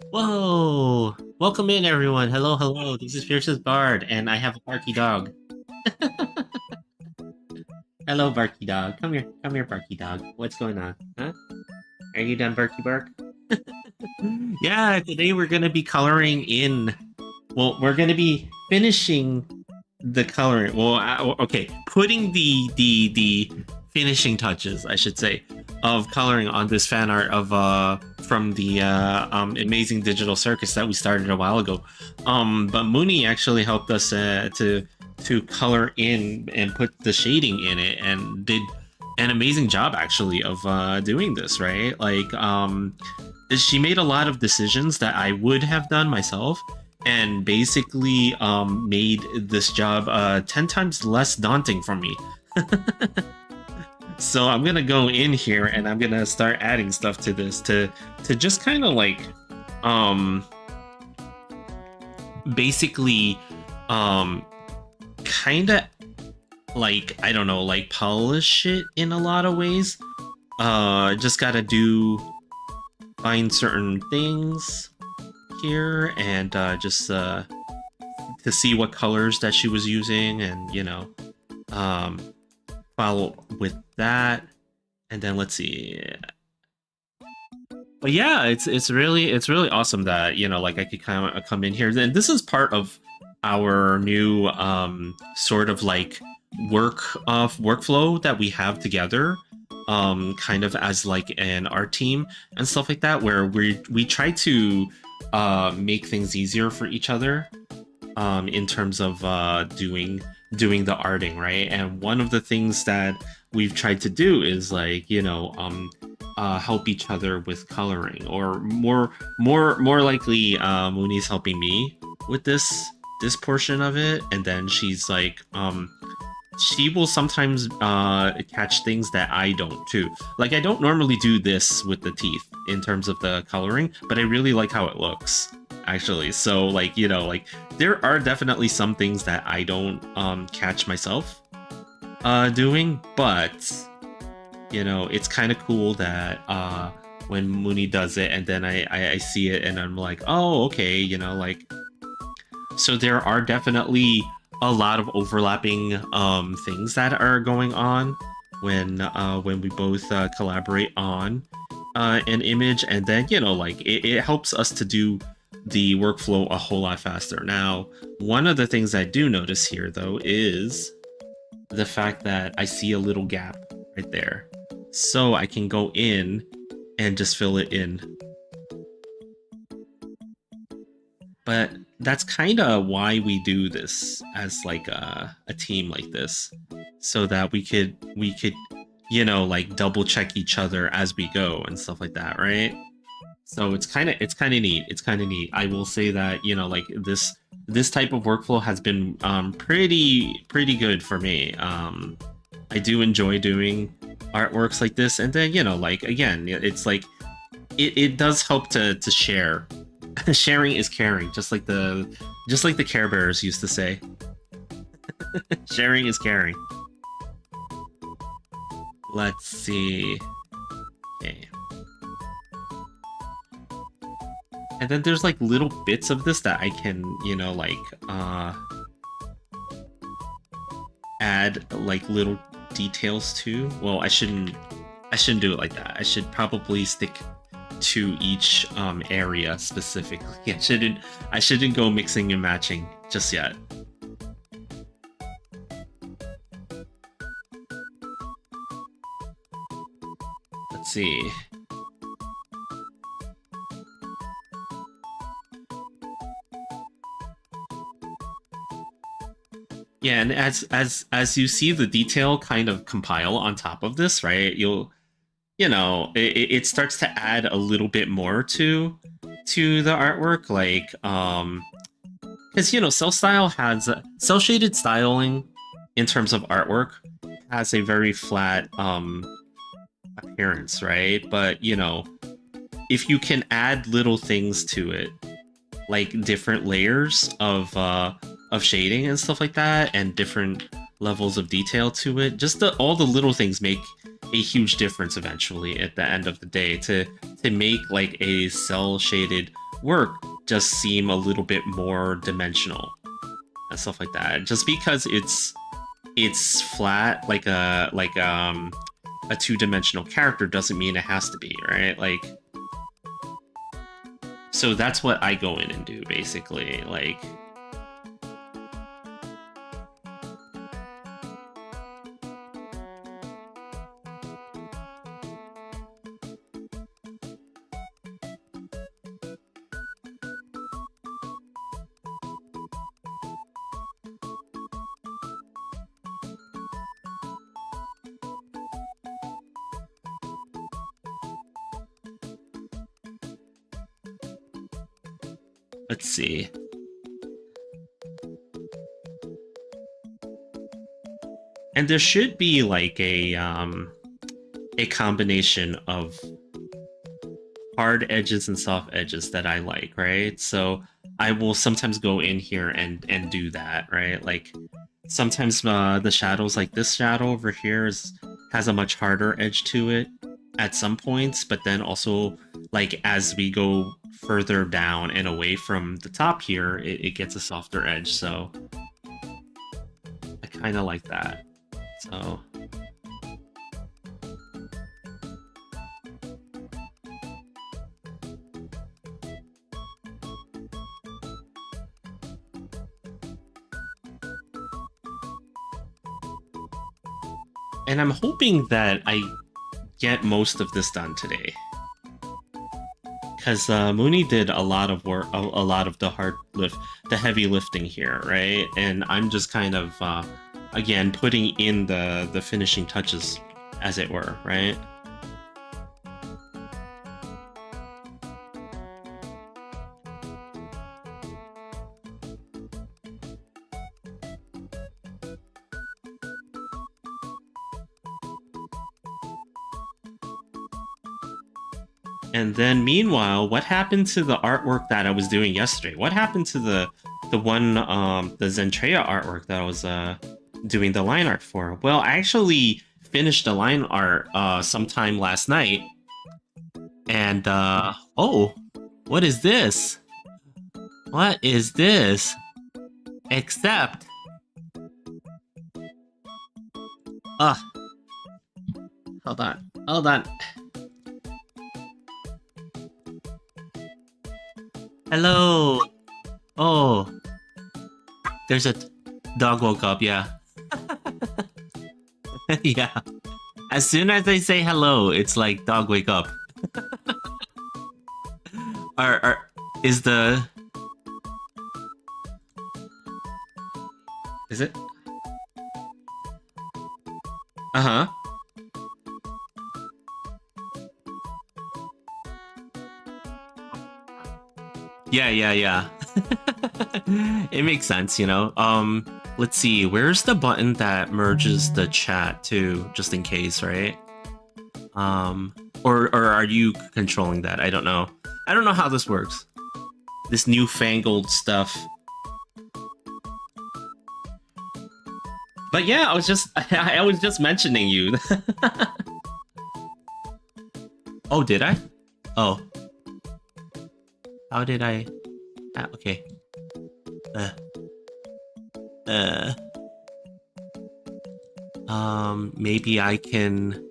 Whoa! Welcome in, everyone. Hello, hello. This is Fiercestbard, and I have a barky dog. Hello, barky dog. Come here, barky dog. What's going on? Huh? Are you done, barky bark? Yeah, today we're gonna be coloring in. Well, we're gonna be finishing the coloring. Well, okay, putting the finishing touches, I should say, of coloring on this fan art of from the amazing digital circus that we started a while ago. But Mooney actually helped us to color in and put the shading in it, and did an amazing job actually of doing this. Right, like she made a lot of decisions that I would have done myself, and basically made this job 10 times less daunting for me. So I'm gonna go in here and I'm gonna start adding stuff to this to just kind of like um basically kind of like, I don't know, like polish it in a lot of ways. Just gotta find certain things here, and just to see what colors that she was using, and follow with that. And then let's see. But yeah, it's really awesome that like I could kind of come in here, and this is part of our new sort of like workflow that we have together, kind of as like an art team and stuff like that, where we try to make things easier for each other, in terms of doing the arting, right? And one of the things that we've tried to do is like help each other with coloring, or more likely Mooney's helping me with this portion of it, and then she's like she will sometimes catch things that I don't too. Like, I don't normally do this with the teeth in terms of the coloring, but I really like how it looks, actually. So like, like there are definitely some things that I don't catch myself doing, but it's kind of cool that when Mooney does it, and then I see it and I'm like, oh, okay, like, so there are definitely a lot of overlapping things that are going on when we both collaborate on an image, and then like it helps us to do the workflow a whole lot faster. Now, one of the things I do notice here though is the fact that I see a little gap right there, so I can go in and just fill it in. But that's kind of why we do this as like a team like this, so that we could like double check each other as we go and stuff like that, right? So it's kind of neat. It's kind of neat. I will say that like this type of workflow has been pretty good for me. I do enjoy doing artworks like this, and then like, again, it's like it does help to share. Sharing is caring, just like the Care Bears used to say. Sharing is caring. Let's see. Okay. And then there's like little bits of this that I can, like add like little details to. Well, I shouldn't do it like that. I should probably stick to each area specifically. I shouldn't go mixing and matching just yet. Let's see. Yeah, and as you see the detail kind of compile on top of this, right? It starts to add a little bit more to the artwork, like because cell shaded styling in terms of artwork has a very flat appearance, right? But if you can add little things to it, like different layers of shading and stuff like that, and different levels of detail to it, just all the little things make a huge difference eventually at the end of the day, to make like a cell shaded work just seem a little bit more dimensional and stuff like that. Just because it's flat like a two-dimensional character doesn't mean it has to be, right? Like, so that's what I go in and do, basically. Like, let's see. And there should be like a combination of hard edges and soft edges that I like, right? So I will sometimes go in here and do that, right? Like sometimes the shadows, like this shadow over here, has a much harder edge to it at some points, but then also like as we go further down and away from the top here, it gets a softer edge. So I kind of like that. So and I'm hoping that I get most of this done today, because Mooney did a lot of work, a lot of the the heavy lifting here, right? And I'm just kind of again putting in the finishing touches, as it were, right? And then meanwhile, what happened to the artwork that I was doing yesterday? What happened to the one the Zentreya artwork that I was doing the line art for? Well, I actually finished the line art sometime last night. And oh, what is this? What is this? Except hold on. Hello. Oh, there's a dog woke up. Yeah. Yeah. As soon as I say hello, it's like dog wake up. Is it? Uh-huh. Yeah. It makes sense, you know. Let's see, where's the button that merges the chat too, just in case, right? Or are you controlling that? I don't know. I don't know how this works. This newfangled stuff. But yeah, I was just mentioning you. Oh, did I? Oh. How did I? Okay. Maybe I can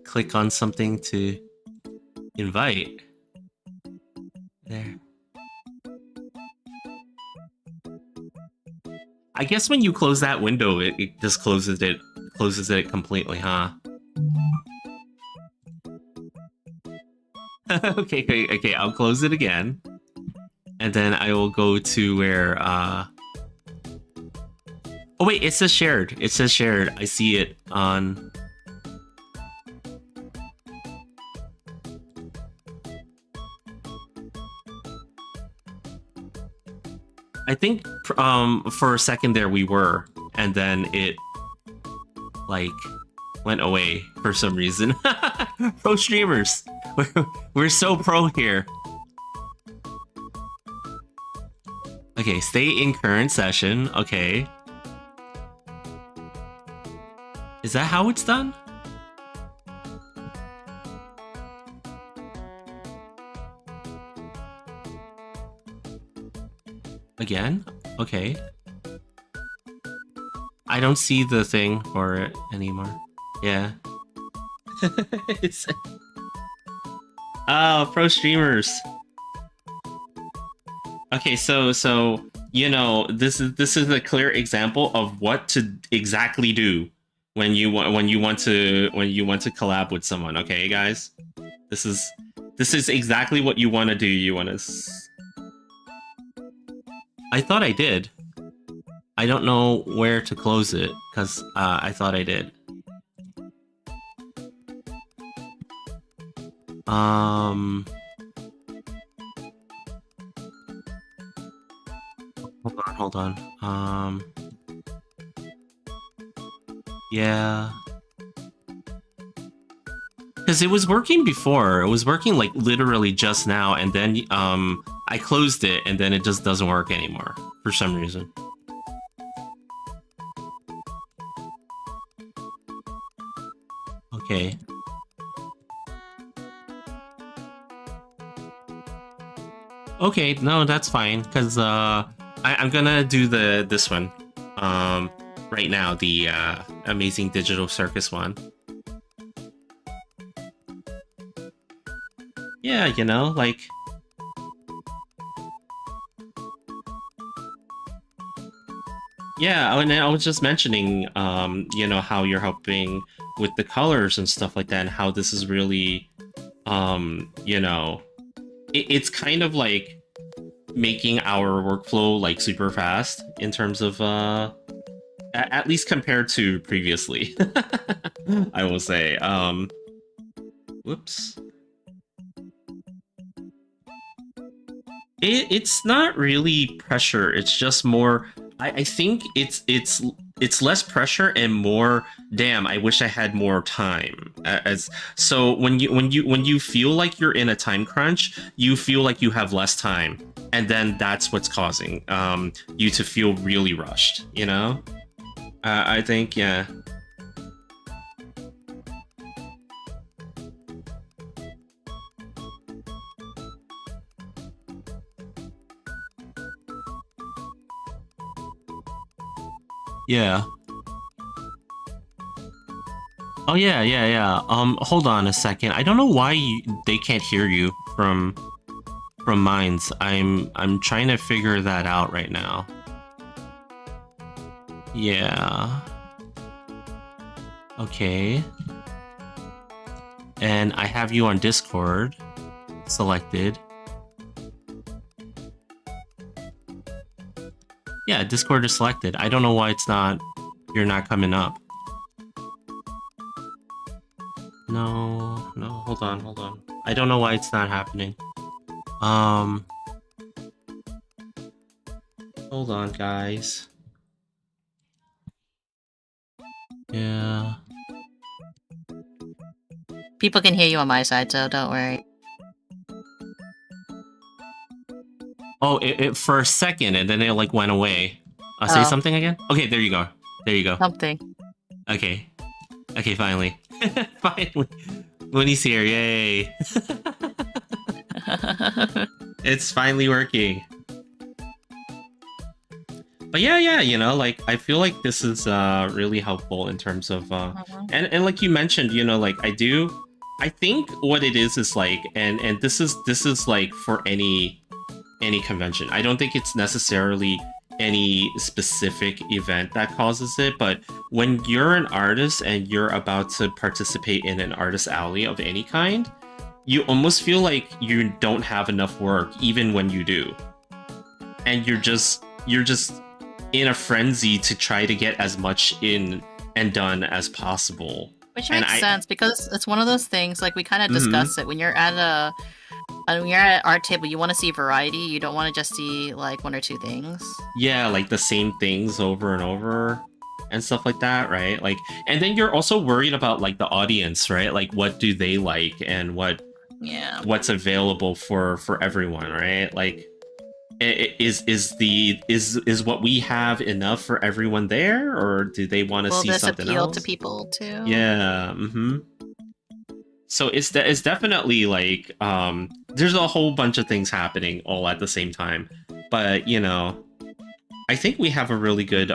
click on something to invite. There. I guess when you close that window, it just closes it completely, huh? Okay, I'll close it again. And then I will go to where, oh wait, it says shared. It says shared. I see it on... I think for a second there we were, and then it like went away for some reason. Pro streamers, we're so pro here. Okay, stay in current session. Okay, is that how it's done? Again? Okay. I don't see the thing for it anymore. Yeah. It's... Oh, pro streamers. Okay, so you know, this is a clear example of what to exactly do when you want to collab with someone. Okay, guys, this is exactly what you want to do. You want to. I thought I did. I don't know where to close it because I thought I did. Hold on. Yeah. Because it was working before. It was working like literally just now, and then I closed it, and then it just doesn't work anymore for some reason. Okay. Okay, no, that's fine, because I'm gonna do this one right now, the Amazing Digital Circus one. Yeah, you know, like... Yeah, and I was just mentioning, you know, how you're helping with the colors and stuff like that, and how this is really, you know... It's kind of like making our workflow like super fast in terms of at least compared to previously. I will say. Whoops. It's not really pressure. It's just more. I think it's less pressure and more. Damn, I wish I had more time. So when you feel like you're in a time crunch, you feel like you have less time, and then that's what's causing you to feel really rushed. You know, I think, yeah. Yeah. Oh yeah. Hold on a second. I don't know why they can't hear you from mines. I'm trying to figure that out right now. Yeah. Okay. And I have you on Discord selected. Yeah, Discord is selected. I don't know why you're not coming up. No, hold on. I don't know why it's not happening. Hold on, guys. Yeah. People can hear you on my side, so don't worry. Oh, it for a second, and then it like went away. Say something again? Okay, there you go. Something. Okay, finally. Finally. Winnie's here, yay. It's finally working. But yeah, you know, like, I feel like this is really helpful in terms of and like you mentioned, you know, like, I think what it is like, and this is like for any convention. I don't think it's necessarily any specific event that causes it, but when you're an artist and you're about to participate in an artist alley of any kind, you almost feel like you don't have enough work even when you do. And you're just in a frenzy to try to get as much in and done as possible. Which makes sense, because it's one of those things, like, we kind of discussed it. When you're at an art table, you want to see variety. You don't want to just see like one or two things. Yeah, like the same things over and over and stuff like that, right? Like, and then you're also worried about like the audience, right? Like, what do they like, and what's available for everyone, right? Like, is what we have enough for everyone there, or do they want to see something else? Will this appeal to people too? Yeah. So it's definitely like there's a whole bunch of things happening all at the same time, but you know, I think we have a really good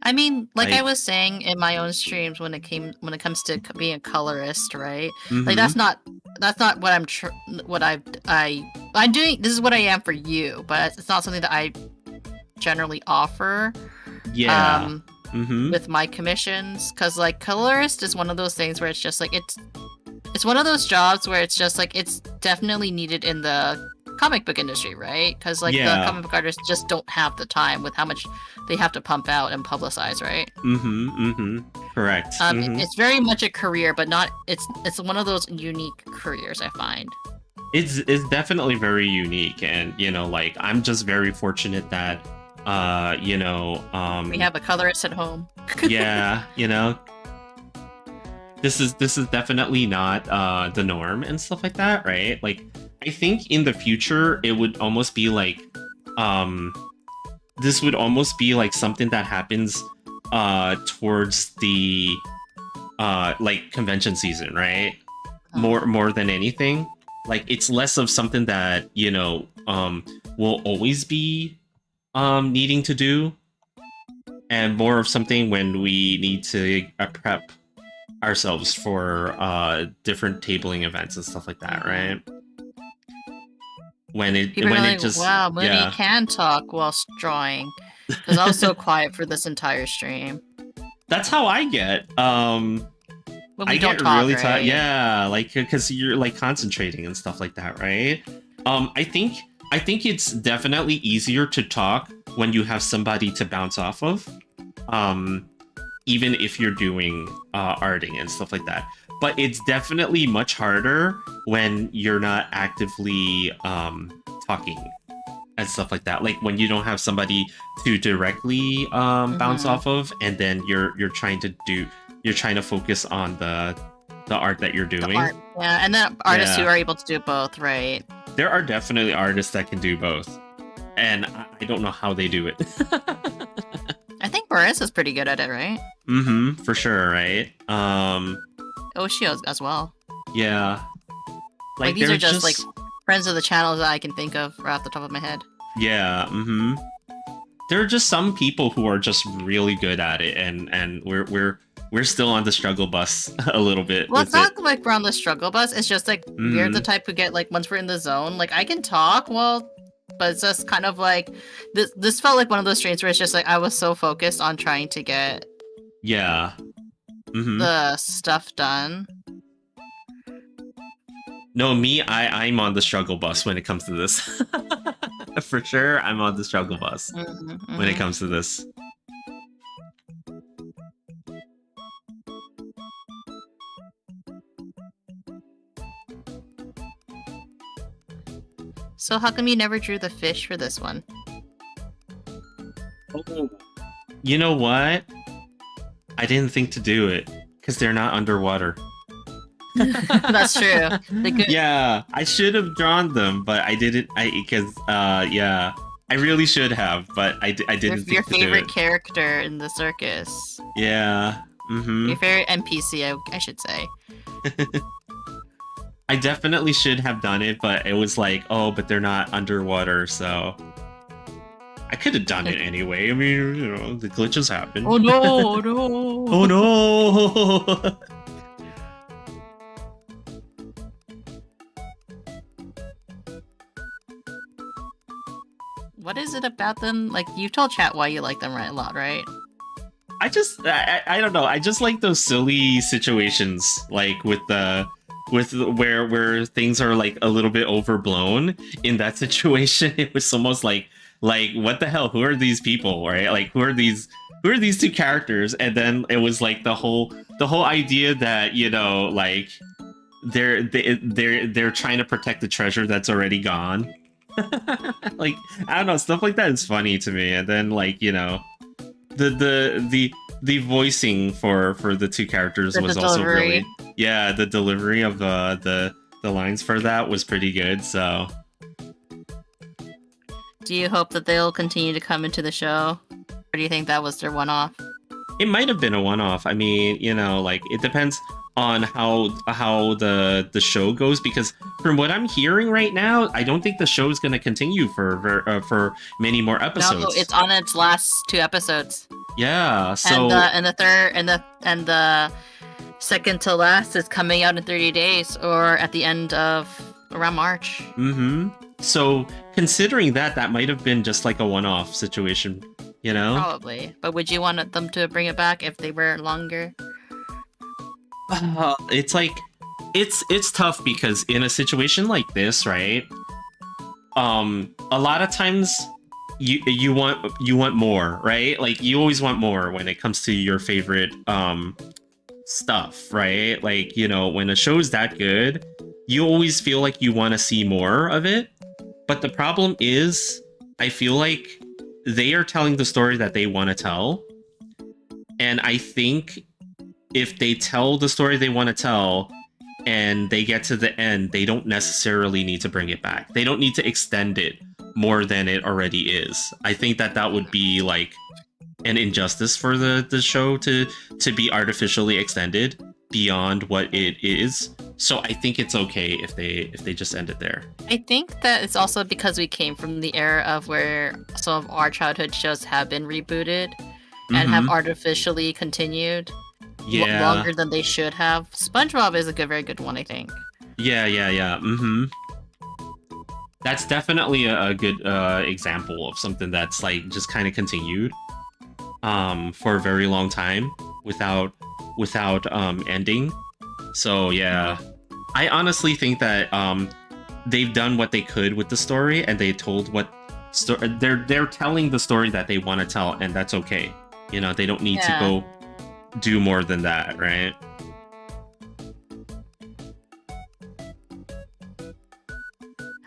I mean, like I like was saying in my own streams when it comes to being a colorist, right? Like mm-hmm. that's not what what I'm doing. This is what I am for you, but it's not something that I generally offer. Yeah. Mm-hmm. With my commissions, because like colorist is one of those things where it's just like it's one of those jobs where it's just like it's definitely needed in the comic book industry, right? Because like the comic book artists just don't have the time with how much they have to pump out and publicize, right? Mm-hmm. Mm-hmm. Correct. Mm-hmm. It's very much a career, but not it's one of those unique careers I find. It's definitely very unique, and like I'm just very fortunate that we have a colorist at home. yeah, this is definitely not the norm and stuff like that, right? Like I think in the future it would almost be like this would almost be like something that happens towards the like convention season, right? More than anything. Like it's less of something that will always be needing to do, and more of something when we need to prep ourselves for different tabling events and stuff like that, right? When it just wow, Mooney can talk whilst drawing, because I was so quiet for this entire stream. That's how I get. When we don't talk, really right? Yeah, like because you're like concentrating and stuff like that, right? I think it's definitely easier to talk when you have somebody to bounce off of, even if you're doing arting and stuff like that. But it's definitely much harder when you're not actively talking and stuff like that. Like when you don't have somebody to directly bounce off of, and then you're trying to focus on the art that you're doing. Yeah, and then artists who are able to do both, right? There are definitely artists that can do both, and I don't know how they do it. I think Marissa's pretty good at it, right? Mm-hmm, for sure, right? Oshio as well. Yeah. Like these are just like friends of the channels that I can think of right off the top of my head. Yeah, mm-hmm. There are just some people who are just really good at it, and we're still on the struggle bus a little bit. Well, it's not like we're on the struggle bus. It's just like we're the type who get like once we're in the zone, like I can talk well, but it's just kind of like this felt like one of those streams where it's just like I was so focused on trying to get the stuff done. No, me, I'm on the struggle bus when it comes to this. For sure, I'm on the struggle bus when it comes to this. So how come you never drew the fish for this one? Oh, you know what? I didn't think to do it because they're not underwater. That's true. Yeah, I should have drawn them, but I didn't. I really should have, but I didn't. Your favorite character in the circus. Yeah. Mm-hmm. Your favorite NPC, I should say. I definitely should have done it, but it was like, oh, but they're not underwater, so I could have done it anyway. I mean, the glitches happen. Oh no! Oh no! Oh no! What is it about them? Like, you told chat why you like them a lot, right? I don't know. I just like those silly situations, like with where things are like a little bit overblown. In that situation, it was almost like what the hell? Who are these people, right? Like who are these two characters? And then it was like the whole idea that like they're trying to protect the treasure that's already gone. Like I don't know, stuff like that is funny to me. And then like the voicing for the two characters was also really the delivery of the lines for that was pretty good. So do you hope that they'll continue to come into the show, or do you think that was their one-off? It might have been a one-off. I mean, like it depends on how the show goes, because from what I'm hearing right now, I don't think the show is going to continue for many more episodes. No, it's on its last 2 episodes. Yeah, so and the third and the second to last is coming out in 30 days or at the end of around March. Mm-hmm. So considering that might have been just like a one-off situation, you know? Probably. But would you want them to bring it back if they were longer? It's like it's tough because in a situation like this, right? A lot of times you want more, right? Like you always want more when it comes to your favorite stuff, right? Like, you know, when a show is that good, you always feel like you want to see more of it. But the problem is, I feel like they are telling the story that they want to tell. And I think if they tell the story they want to tell and they get to the end, they don't necessarily need to bring it back. They don't need to extend it more than it already is. I think that would be like an injustice for the show to be artificially extended beyond what it is. So I think it's okay if they just end it there. I think that it's also because we came from the era of where some of our childhood shows have been rebooted and have artificially continued longer than they should have. SpongeBob is a very good one, I think. Yeah. That's definitely a good example of something that's like just kind of continued for a very long time without ending. So yeah, I honestly think that they've done what they could with the story, and they told they're telling the story that they want to tell, and that's okay. You know, they don't need to go do more than that, right?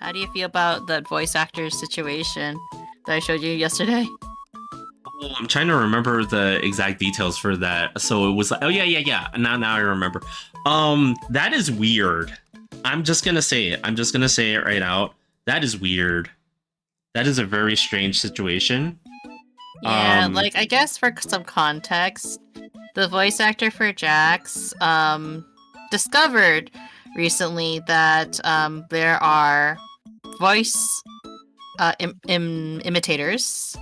How do you feel about the voice actor's situation that I showed you yesterday? Oh, I'm trying to remember the exact details for that. So it was like, oh yeah. Now I remember. That is weird. I'm just gonna say it right out. That is weird. That is a very strange situation. Yeah, like I guess for some context, the voice actor for Jax discovered recently that there are voice imitators,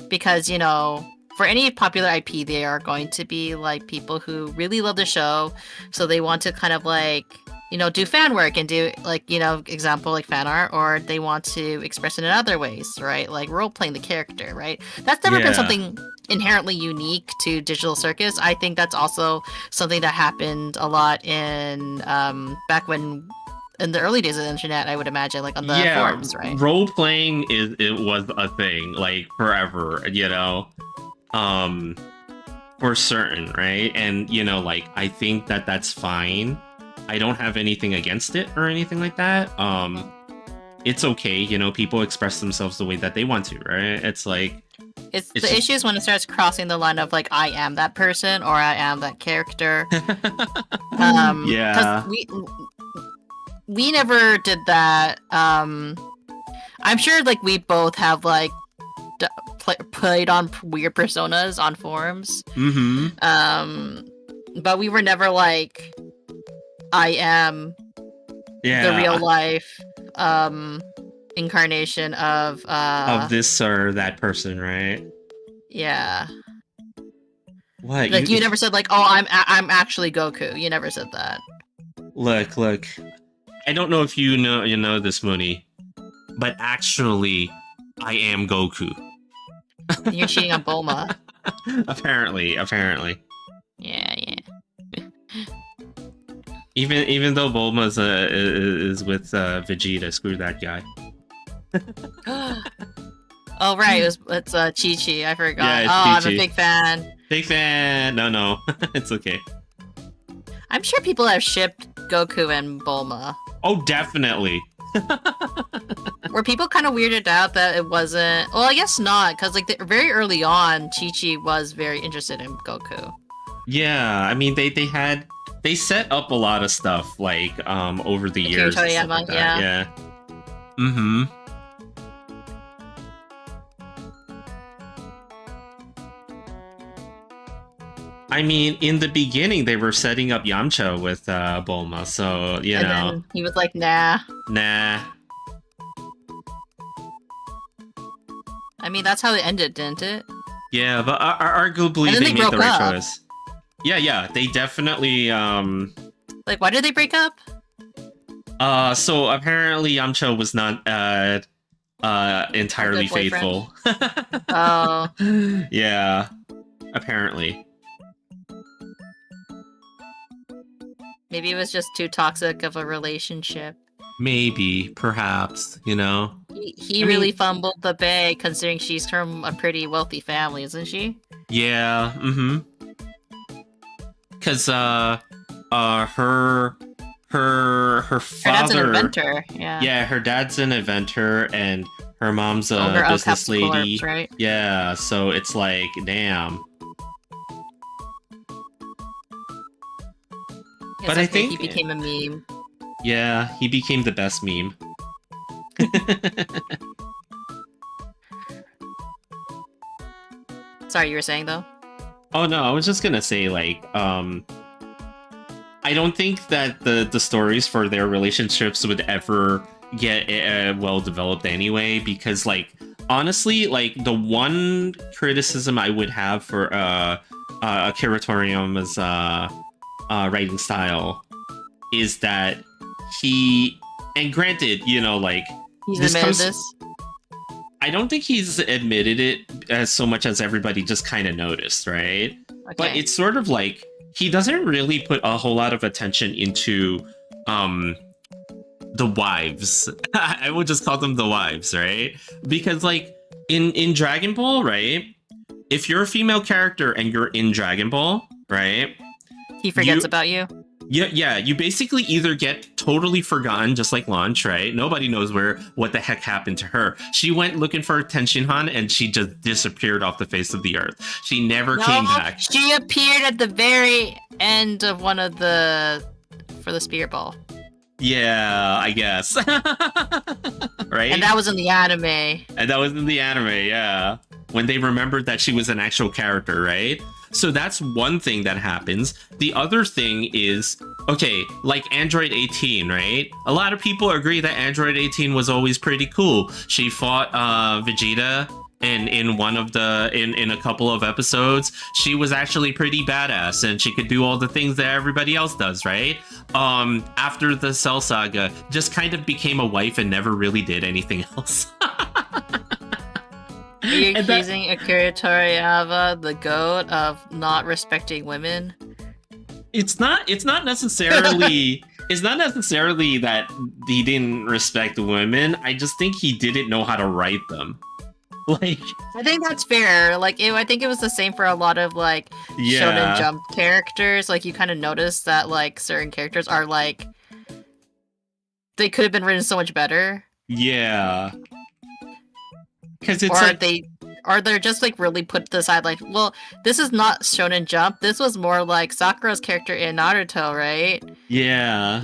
because, you know, for any popular IP, they are going to be like people who really love the show, so they want to kind of like, you know, do fan work and do like, you know, example like fan art, or they want to express it in other ways, right? Like role playing the character, right? That's never been something inherently unique to Digital Circus. I think that's also something that happened a lot in back when, in the early days of the internet, I would imagine, like on the forums, right? Role playing it was a thing like forever, you know, for certain, right? And you know, like I think that's fine. I don't have anything against it or anything like that. It's okay, you know, people express themselves the way that they want to, right? It's like it's the issue is when it starts crossing the line of like I am that person or I am that character. Yeah. We never did that. I'm sure like we both have like played on weird personas on forums. But we were never like I am the real life incarnation of this or that person, right? Yeah. What? Like you never said like, oh, I'm actually Goku. You never said that. Look. I don't know if you know this, Mooney, but actually, I am Goku. You're cheating on Bulma. Apparently. Yeah. Even though Bulma is with Vegeta, screw that guy. Oh right, it's Chi-Chi. I forgot. Yeah, I'm a big fan. Big fan. No, it's okay. I'm sure people have shipped Goku and Bulma. Oh, definitely. Were people kind of weirded out that it wasn't? Well, I guess not, because like very early on, Chi-Chi was very interested in Goku. Yeah, I mean they set up a lot of stuff like over the years. Toriyama, yeah. Mm-hmm. I mean, in the beginning, they were setting up Yamcha with Bulma, so, you And know. then he was like, nah. Nah. I mean, that's how it ended, didn't it? Yeah, but arguably they made the right choice. Yeah, they definitely, Like, why did they break up? So apparently Yamcha was not, entirely faithful. Oh. Yeah, apparently. Maybe it was just too toxic of a relationship. Maybe, perhaps, you know? He really fumbled the bag, considering she's from a pretty wealthy family, isn't she? Yeah, Because, her father... Her dad's an inventor, yeah. Yeah, her dad's an inventor, and her mom's a business lady. Corpse, right? Yeah, so it's like, damn. But I think he became a meme. Yeah, he became the best meme. Sorry, you were saying though? Oh no, I was just gonna say, like, I don't think that the stories for their relationships would ever get well developed anyway, because, like, honestly, like, the one criticism I would have for Akira Toriyama's writing style is that and granted, you know, like, he's admitted this. I don't think he's admitted it as so much as everybody just kind of noticed, right? Okay. But it's sort of like he doesn't really put a whole lot of attention into the wives. I would just call them the wives, right? Because, like, in Dragon Ball, right? If you're a female character and you're in Dragon Ball, right? He forgets about you. Yeah, you basically either get totally forgotten, just like Launch, right? Nobody knows what the heck happened to her. She went looking for Tenshinhan, and she just disappeared off the face of the earth. She never came back. She appeared at the very end of for the Spirit Ball. Yeah, I guess. Right? And that was in the anime. Yeah. When they remembered that she was an actual character, right? So that's one thing that happens. The other thing is, okay, like Android 18, right? A lot of people agree that Android 18 was always pretty cool. She fought Vegeta, and in a couple of episodes, she was actually pretty badass, and she could do all the things that everybody else does, right? After the Cell Saga, just kind of became a wife and never really did anything else. Are you accusing Akira Toriyama, the GOAT, of not respecting women? It's not necessarily that he didn't respect women. I just think he didn't know how to write them. Like, I think that's fair. Like, I think it was the same for a lot of, like, Shonen Jump characters. Like, you kind of notice that, like, certain characters are, like, they could have been written so much better. Yeah. Because it's or they're just, like, really put to the side, like, well, this is not Shonen Jump. This was more like Sakura's character in Naruto, right? Yeah.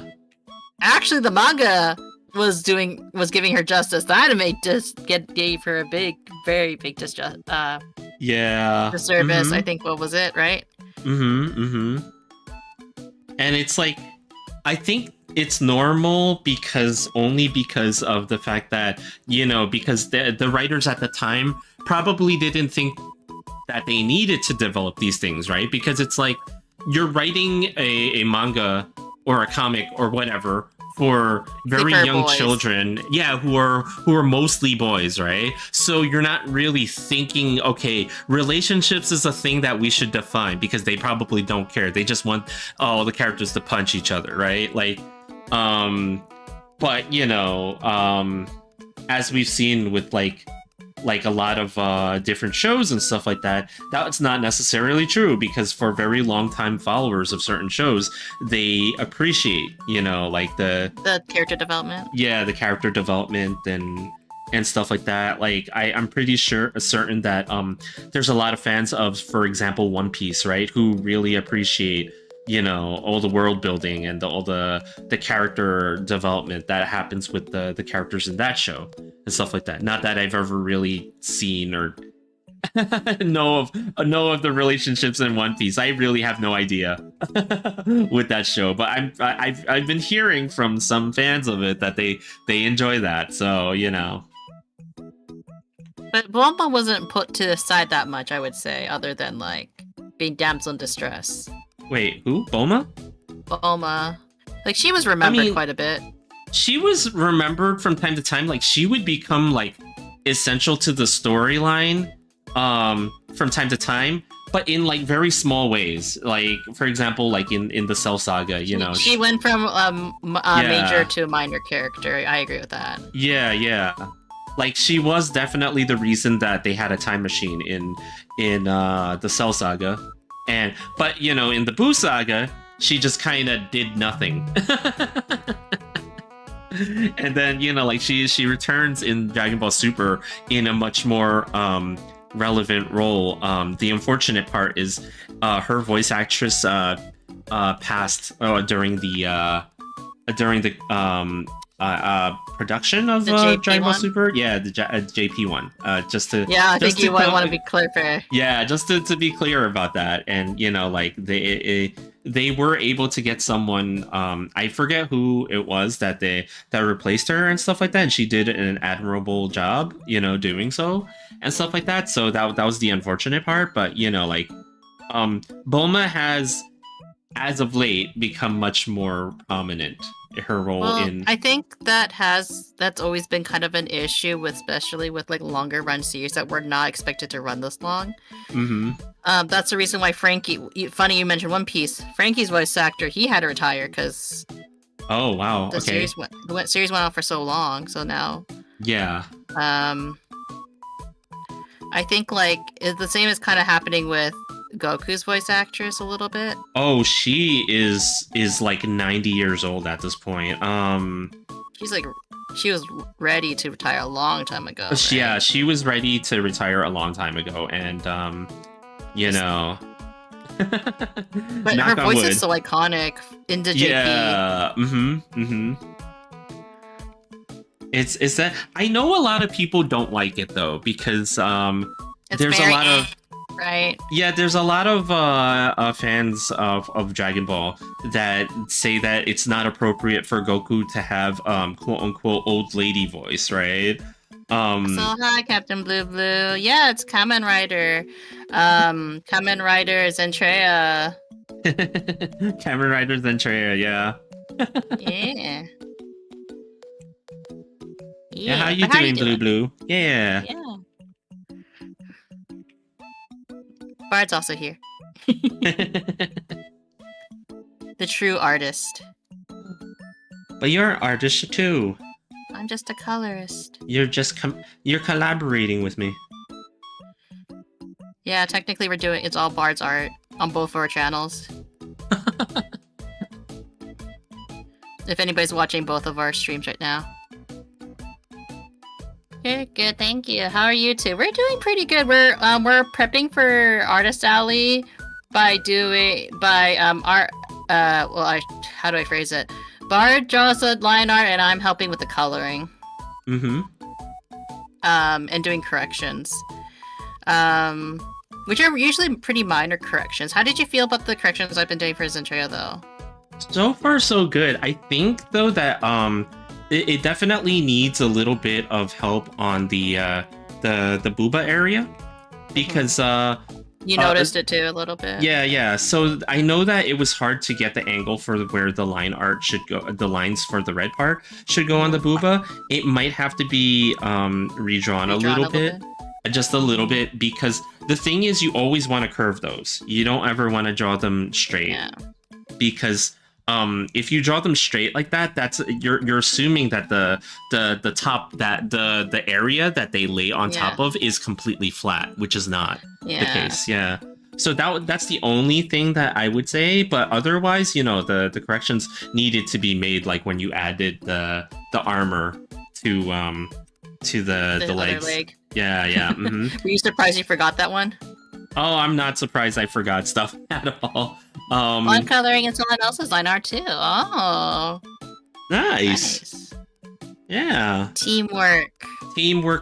Actually, the manga was giving her justice. The anime just gave her a very big disservice. Mm-hmm. I think, what was it, right? And it's like, I think it's normal only because of the fact that, you know, because the writers at the time probably didn't think that they needed to develop these things, right? Because it's like, you're writing a manga or a comic or whatever for very young children, who are mostly boys, right? So you're not really thinking, okay, relationships is a thing that we should define, because they probably don't care. They just want all the characters to punch each other, right? Like, but, you know, as we've seen with like a lot of different shows and stuff like that, that's not necessarily true, because for very long time followers of certain shows, they appreciate, you know, like the character development. Yeah, the character development and stuff like that. Like, I'm pretty certain that there's a lot of fans of, for example, One Piece, right, who really appreciate, you know, all the world building and all the character development that happens with the characters in that show and stuff like that. Not that I've ever really seen or know of the relationships in One Piece. I really have no idea with that show, but I've been hearing from some fans of it that they enjoy that. So But Bulma wasn't put to the side that much, I would say, other than like being damsel in distress. Wait, who? Bulma? Bulma, like she was remembered quite a bit. She was remembered from time to time. Like she would become like essential to the storyline from time to time, but in like very small ways. Like for example, like in the Cell Saga, she went from major to a minor character. I agree with that. Yeah. Like she was definitely the reason that they had a time machine in the Cell Saga, but in the Buu Saga, she just kind of did nothing. And then like she returns in Dragon Ball Super in a much more relevant role. The unfortunate part is her voice actress passed during the production of Dragon Ball Super. Yeah, the JP one. Just to I think you might want to be clear for. Yeah, just to be clear about that, and like they were able to get someone. I forget who it was that replaced her and stuff like that, and she did an admirable job, doing so and stuff like that. So that was the unfortunate part, but Bulma has, as of late, become much more prominent. Her role in I think that's always been kind of an issue with, especially with like longer run series that were not expected to run this long. That's the reason why Frankie, funny you mentioned One Piece, Frankie's voice actor, he had to retire because oh wow, the series went on for so long. So now I think like the same is kind of happening with Goku's voice actress a little bit. Oh, she is like 90 years old at this point. She was ready to retire a long time ago. Right? Yeah, she was ready to retire a long time ago, and but her voice is so iconic in the JP. Yeah. It's that I know a lot of people don't like it though, because there's a lot of right. Yeah, there's a lot of fans of Dragon Ball that say that it's not appropriate for Goku to have quote unquote old lady voice, right? So hi, Captain Blue Blue. Yeah, it's Kamen Rider. Kamen Rider Zentreya. Kamen Rider Zentreya, yeah. Yeah. Yeah, how you doing, Blue Blue? Yeah. Bard's also here. The true artist. But you're an artist too. I'm just a colorist. You're collaborating with me. Yeah, technically it's all Bard's art on both of our channels. If anybody's watching both of our streams right now. Good, thank you. How are you two? We're doing pretty good. We're prepping for Artist Alley how do I phrase it? Bard draws the line art and I'm helping with the coloring. And doing corrections. Which are usually pretty minor corrections. How did you feel about the corrections I've been doing for Zentreya though? So far so good. I think though that it definitely needs a little bit of help on the booba area, because you noticed it too a little bit. Yeah. So I know that it was hard to get the angle for where the line art should go. The lines for the red part should go on the booba. It might have to be redrawn a little bit. Just a little bit, because the thing is, you always want to curve those. You don't ever want to draw them straight, because if you draw them straight like that, that's you're assuming that the top, that the area that they lay on top of is completely flat, which is not the case. Yeah. So that's the only thing that I would say, but otherwise, the corrections needed to be made, like when you added the armor to the legs. Leg. Yeah. Mm-hmm. Were you surprised you forgot that one? Oh, I'm not surprised I forgot stuff at all. I'm coloring in someone else's line art too. Oh, nice. Yeah. Teamwork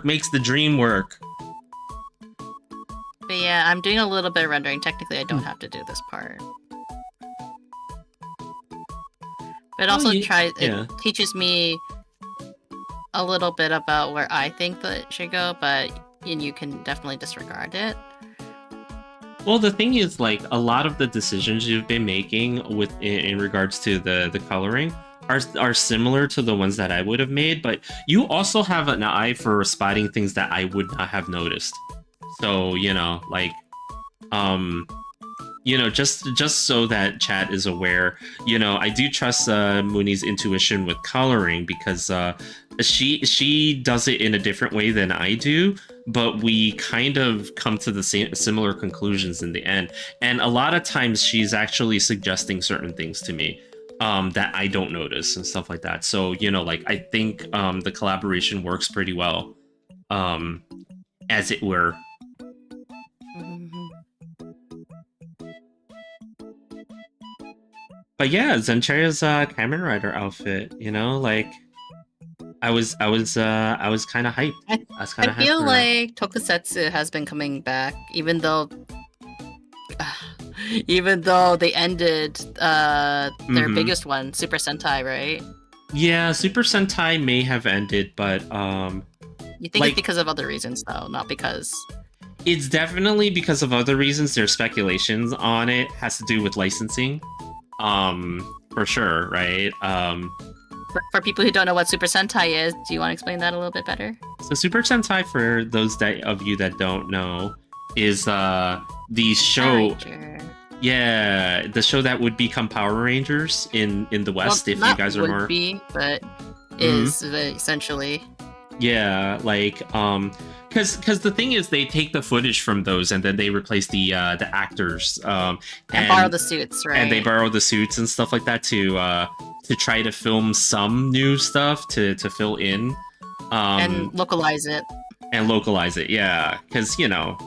makes the dream work. But yeah, I'm doing a little bit of rendering. Technically, I don't have to do this part. But it also it teaches me a little bit about where I think that it should go, but you can definitely disregard it. Well, the thing is, like, a lot of the decisions you've been making in regards to the coloring are similar to the ones that I would have made, but you also have an eye for spotting things that I would not have noticed. So, like, just so that chat is aware, I do trust Mooney's intuition with coloring because she does it in a different way than I do, but we kind of come to the similar conclusions in the end. And a lot of times she's actually suggesting certain things to me that I don't notice and stuff like that. So, like, I think the collaboration works pretty well, as it were. But yeah, Zencharia's Kamen Rider outfit, like, I was kind of hyped. I feel like Tokusatsu has been coming back, even though they ended their biggest one, Super Sentai, right? Yeah, Super Sentai may have ended, but you think it's because of other reasons, though, not because... It's definitely because of other reasons. There's speculations on it. Has to do with licensing, for sure, right? For people who don't know what Super Sentai is, do you want to explain that a little bit better? So Super Sentai, for those of you that don't know, is the show. Yeah, the show that would become Power Rangers in the West, if you guys are more. But is essentially. Yeah, like because the thing is, they take the footage from those and then they replace the actors and borrow the suits, right? And they borrow the suits and stuff like that to try to film some new stuff to fill in and localize it. And localize it, yeah, because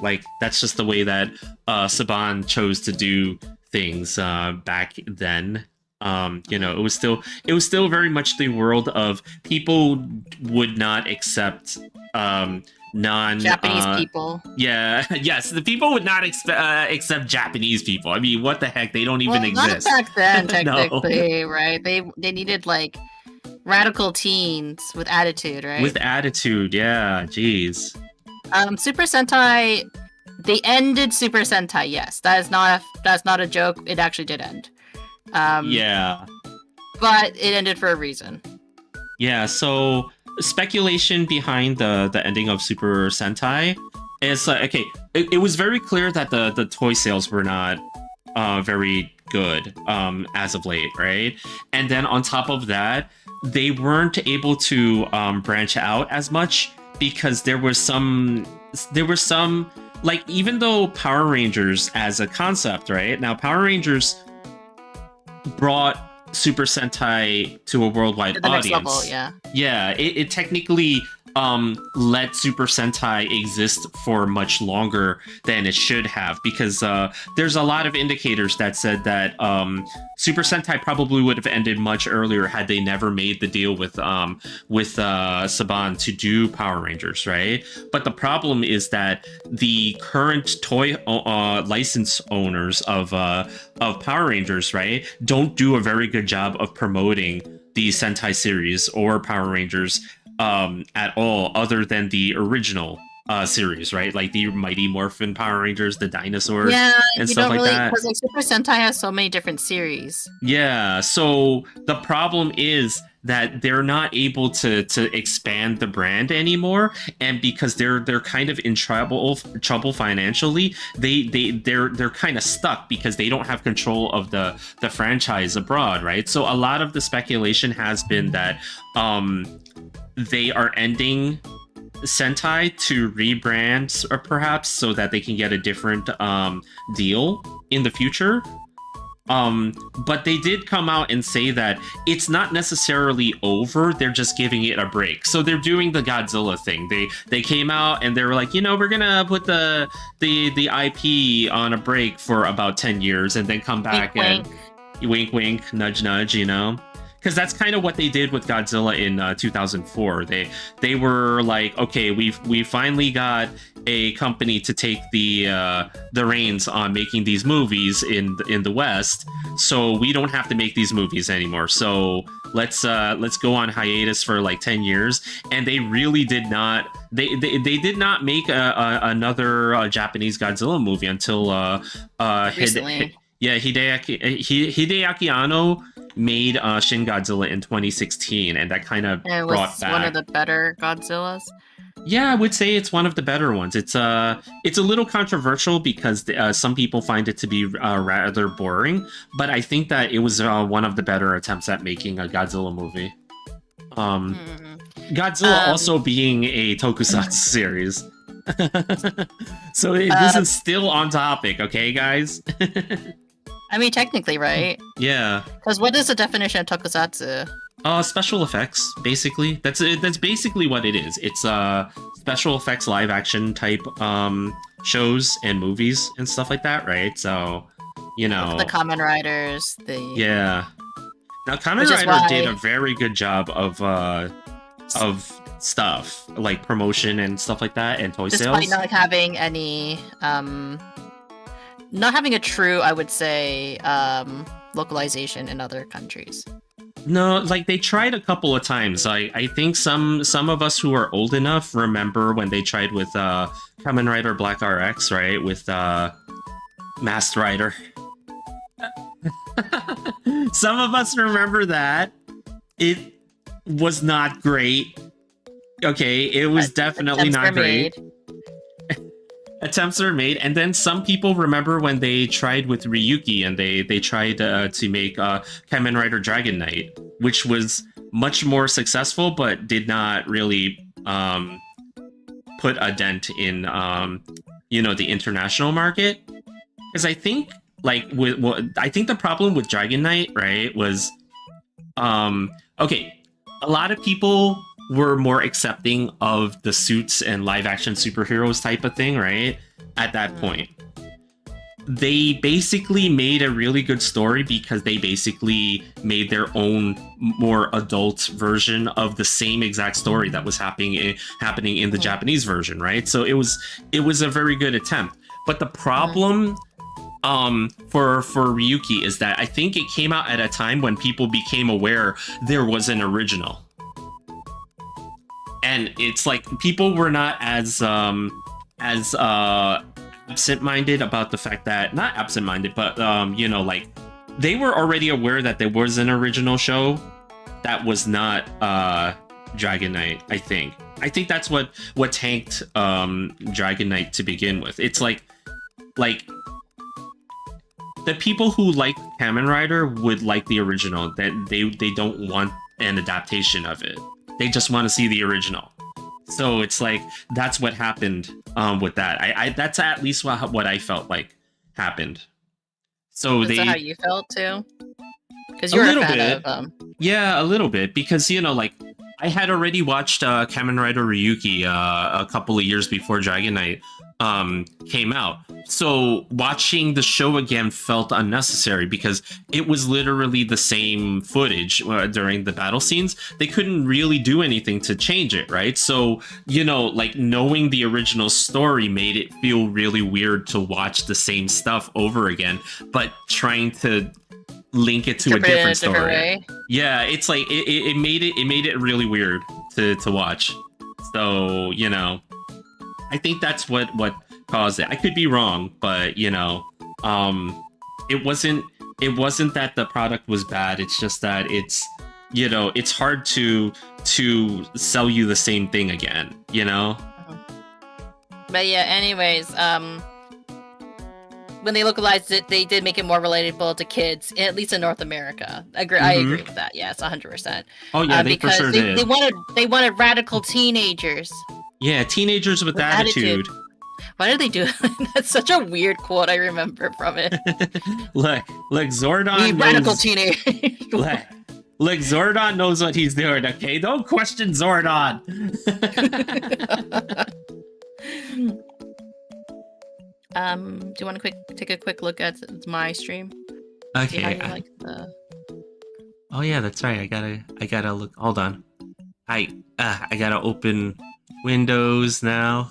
like, that's just the way that Saban chose to do things back then. It was still very much the world of people would not accept Japanese people. Yeah, yes, the people would not accept Japanese people. I mean, what the heck? They don't even exist. Not back then, technically, no. Right? They needed like radical teens with attitude, right? With attitude, yeah. Jeez. Super Sentai. They ended Super Sentai. Yes, that's not a joke. It actually did end. Yeah. But it ended for a reason. Yeah. So speculation behind the ending of Super Sentai is like, okay, it was very clear that the toy sales were not very good as of late, right? And then on top of that, they weren't able to branch out as much because there were some like, even though Power Rangers as a concept, right? Now Power Rangers brought Super Sentai to a worldwide audience. Next level, yeah. Yeah, it technically let Super Sentai exist for much longer than it should have, because there's a lot of indicators that said that Super Sentai probably would have ended much earlier had they never made the deal with Saban to do Power Rangers, right? But the problem is that the current toy license owners of Power Rangers, right, don't do a very good job of promoting the Sentai series or Power Rangers at all, other than the original series, right? Like the Mighty Morphin Power Rangers, the dinosaurs, and stuff like that. Because like Super Sentai has so many different series. Yeah, so the problem is that they're not able to expand the brand anymore, and because they're kind of in trouble financially, they're kind of stuck because they don't have control of the franchise abroad, right? So a lot of the speculation has been that they are ending Sentai to rebrand, or perhaps so that they can get a different deal in the future. But they did come out and say that it's not necessarily over, they're just giving it a break. So they're doing the Godzilla thing. They came out and they were like, we're gonna put the IP on a break for about 10 years and then come back and wink wink, nudge nudge, because that's kind of what they did with Godzilla in 2004. They were like, okay, we finally got a company to take the reins on making these movies in the West, so we don't have to make these movies anymore. So let's go on hiatus for like 10 years. And they really did not. They did not make another Japanese Godzilla movie until recently. Hideaki Anno made Shin Godzilla in 2016, and that kind of brought back one of the better Godzillas. Yeah, I would say it's one of the better ones. It's a little controversial because some people find it to be rather boring, but I think that it was one of the better attempts at making a Godzilla movie. Godzilla also being a tokusatsu series. So this is still on topic, okay, guys? I mean, technically, right? Yeah. Because what is the definition of tokusatsu? Special effects, basically. That's basically what it is. It's special effects live action type shows and movies and stuff like that, right? So, you know, the Kamen Riders, yeah. Now, Kamen Rider did a very good job of stuff like promotion and stuff like that, and toy sales. Despite not having any, not having a true, I would say, localization in other countries. No, like they tried a couple of times. I think some of us who are old enough remember when they tried with Kamen Rider Black RX, right? With Masked Rider. Some of us remember that. It was not great. Okay, it was definitely not great. Attempts were made, and then some people remember when they tried with Ryuki, and they tried to make Kamen Rider Dragon Knight, which was much more successful, but did not really put a dent in the international market. Because I think I think the problem with Dragon Knight, right, was okay, a lot of people were more accepting of the suits and live action superheroes type of thing, right? At that point. They basically made a really good story because they basically made their own more adult version of the same exact story that was happening in the Japanese version, right? So it was a very good attempt. But the problem for Ryuki is that I think it came out at a time when people became aware there was an original. And it's like people were not as absent-minded about the fact that, not absent-minded, but like they were already aware that there was an original show that was not Dragon Knight. I think that's what tanked Dragon Knight to begin with. It's like the people who like Kamen Rider would like the original. That they don't want an adaptation of it. They just want to see the original. So it's like that's what happened with that. I that's at least what I felt like happened. So Is that how you felt too? Because you're a fan of Yeah, a little bit, because like I had already watched Kamen Rider Ryuki a couple of years before Dragon Knight came out. So watching the show again felt unnecessary because it was literally the same footage during the battle scenes. They couldn't really do anything to change it, right? So, like knowing the original story made it feel really weird to watch the same stuff over again, but trying to link it to a different story. Yeah, it's like it made it really weird to watch. So, I think that's what caused it. I could be wrong, but it wasn't that the product was bad. It's just that it's hard to sell you the same thing again, But yeah, anyways, when they localized it, they did make it more relatable to kids, at least in North America. I agree with that. Yes, 100%. Oh yeah, they for sure did. They wanted radical teenagers. Yeah, teenagers with attitude. Why did they do it? That's such a weird quote I remember from it. Look, Zordon knows... radical teenage. Look, Zordon knows what he's doing, okay? Don't question Zordon! Do you want to take a quick look at my stream? Okay. See how you like the... Oh yeah, that's right. I gotta look. Hold on. I gotta open Windows now.